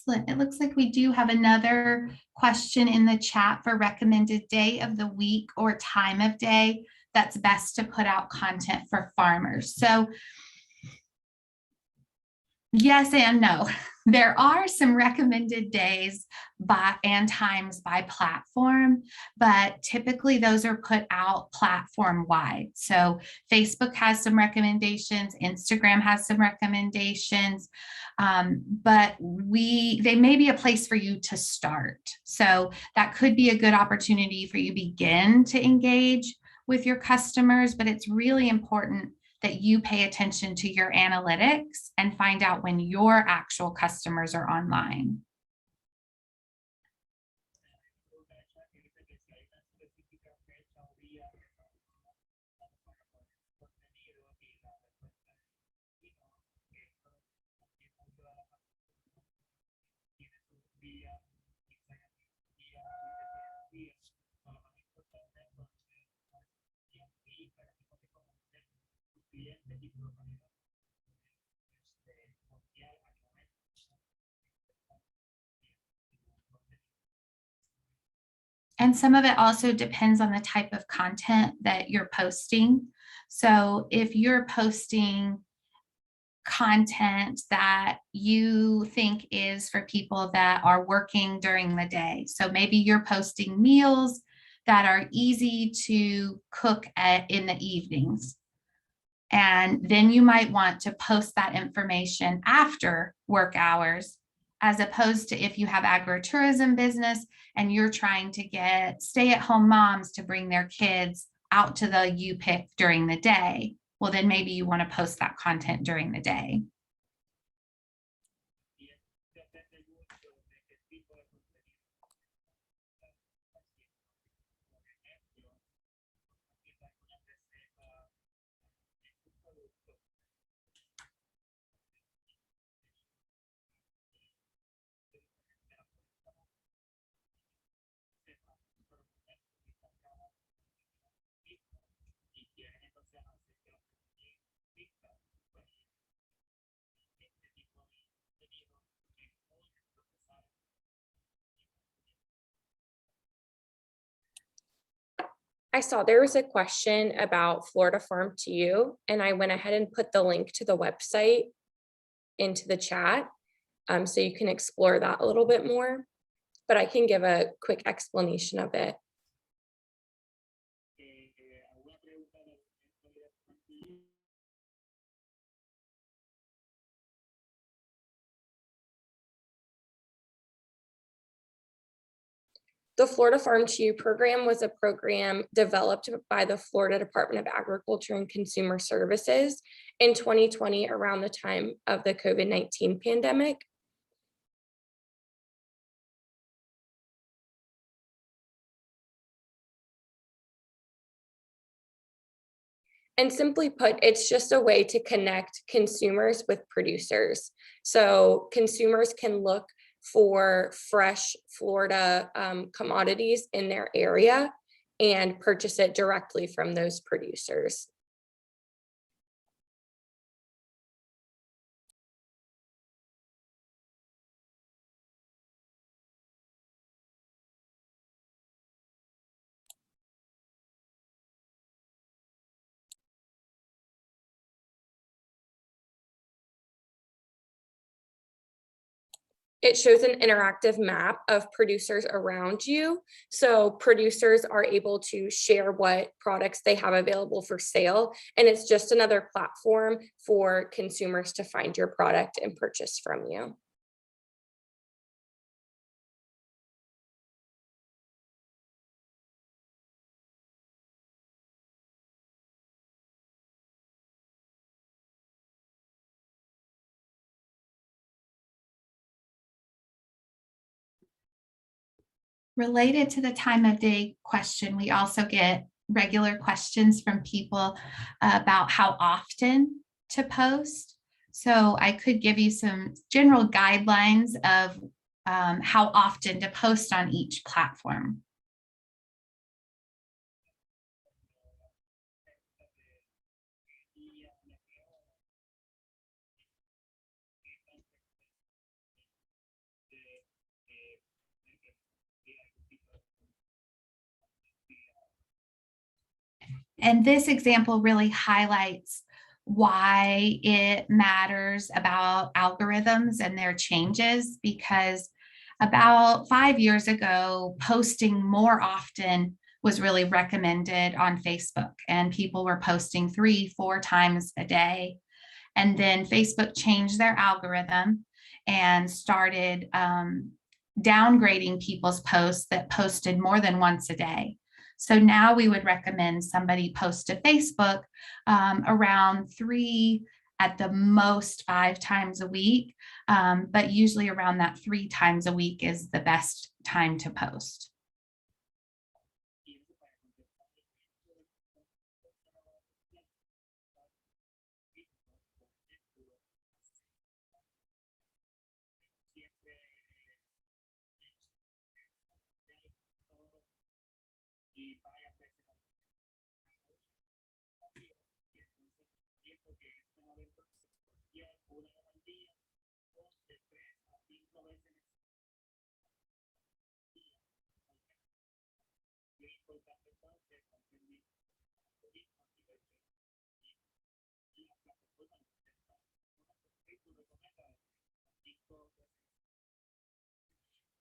Excellent. It looks like we do have another question in the chat for recommended day of the week or time of day that's best to put out content for farmers. So yes and no. There are some recommended days and times by platform, but typically those are put out platform wide. So Facebook has some recommendations, Instagram has some recommendations, but they may be a place for you to start. So that could be a good opportunity for you to begin to engage with your customers, but it's really important that you pay attention to your analytics and find out when your actual customers are online. And some of it also depends on the type of content that you're posting. So if you're posting content that you think is for people that are working during the day, so maybe you're posting meals that are easy to cook in the evenings. And then you might want to post that information after work hours, as opposed to if you have agritourism business and you're trying to get stay-at-home moms to bring their kids out to the U-Pick during the day. Well, then maybe you want to post that content during the day. I saw there was a question about Florida Farm to You, and I went ahead and put the link to the website into the chat, so you can explore that a little bit more, but I can give a quick explanation of it. The Florida Farm to You program was a program developed by the Florida Department of Agriculture and Consumer Services in 2020 around the time of the COVID-19 pandemic. And simply put, it's just a way to connect consumers with producers. So consumers can look for fresh Florida commodities in their area and purchase it directly from those producers. It shows an interactive map of producers around you. So producers are able to share what products they have available for sale. And it's just another platform for consumers to find your product and purchase from you. Related to the time of day question, we also get regular questions from people about how often to post. So I could give you some general guidelines of how often to post on each platform. And this example really highlights why it matters about algorithms and their changes, because about 5 years ago, posting more often was really recommended on Facebook, and people were posting 3-4 times a day. And then Facebook changed their algorithm and started downgrading people's posts that posted more than once a day. So now we would recommend somebody post to Facebook around 3, at the most 5 times a week, but usually around that 3 times a week is the best time to post.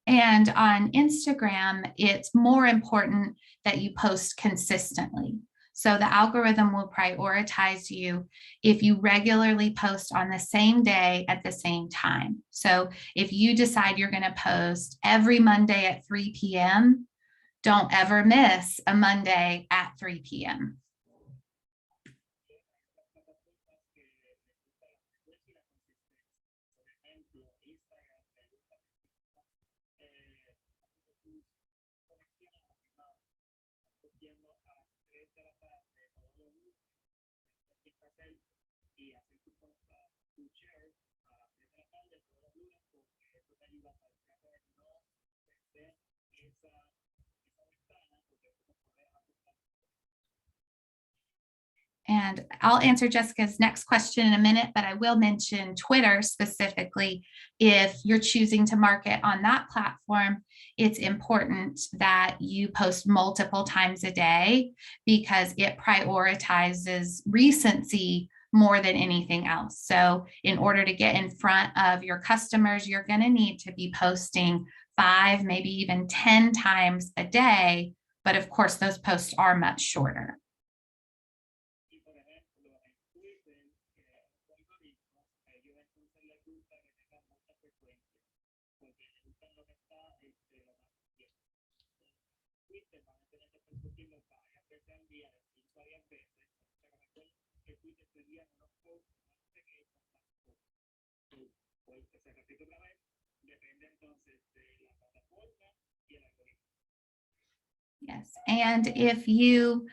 And on Instagram, it's more important that you post consistently. So the algorithm will prioritize you if you regularly post on the same day at the same time. So if you decide you're going to post every Monday at 3 p.m., don't ever miss a Monday at 3 p.m. And I'll answer Jessica's next question in a minute, but I will mention Twitter specifically. If you're choosing to market on that platform, it's important that you post multiple times a day because it prioritizes recency more than anything else. So in order to get in front of your customers, you're going to need to be posting 5, maybe even 10 times a day. But of course, those posts are much shorter. Yes, and if you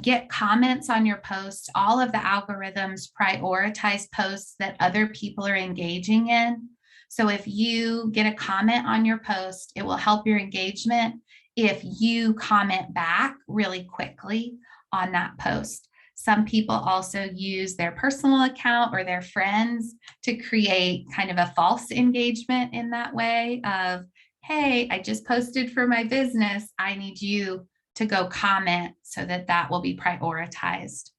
get comments on your posts, all of the algorithms prioritize posts that other people are engaging in. So if you get a comment on your post, it will help your engagement if you comment back really quickly on that post. Some people also use their personal account or their friends to create kind of a false engagement in that way of, hey, I just posted for my business. I need you to go comment so that that will be prioritized.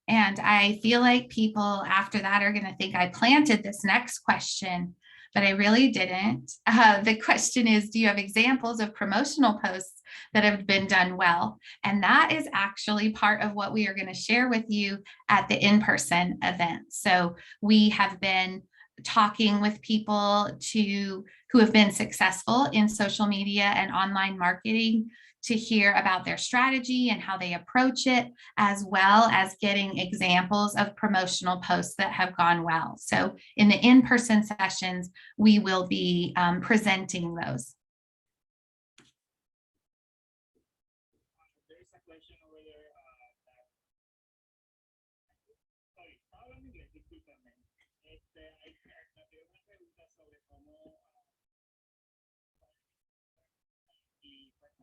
And I feel like people after that are going to think I planted this next question, but I really didn't. The question is, do you have examples of promotional posts that have been done well? And that is actually part of what we are going to share with you at the in-person event. So we have been talking with people who have been successful in social media and online marketing to hear about their strategy and how they approach it, as well as getting examples of promotional posts that have gone well. So in the in-person sessions, we will be presenting those. There's a question over there. Sorry, estaba hablando inglés, discúlpame. Nos dio una pregunta sobre cómo y pues,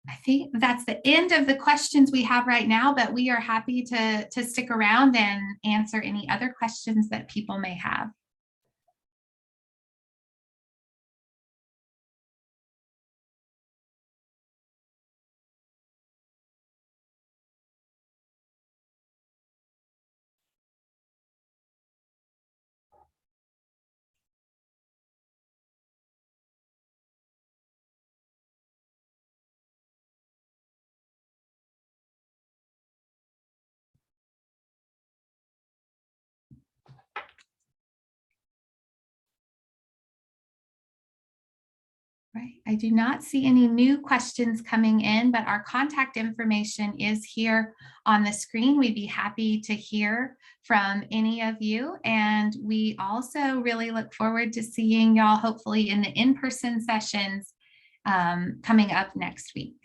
I think that's the end of the questions we have right now, but we are happy to stick around and answer any other questions that people may have. Right. I do not see any new questions coming in, but our contact information is here on the screen. We'd be happy to hear from any of you. And we also really look forward to seeing y'all hopefully in the in-person sessions coming up next week.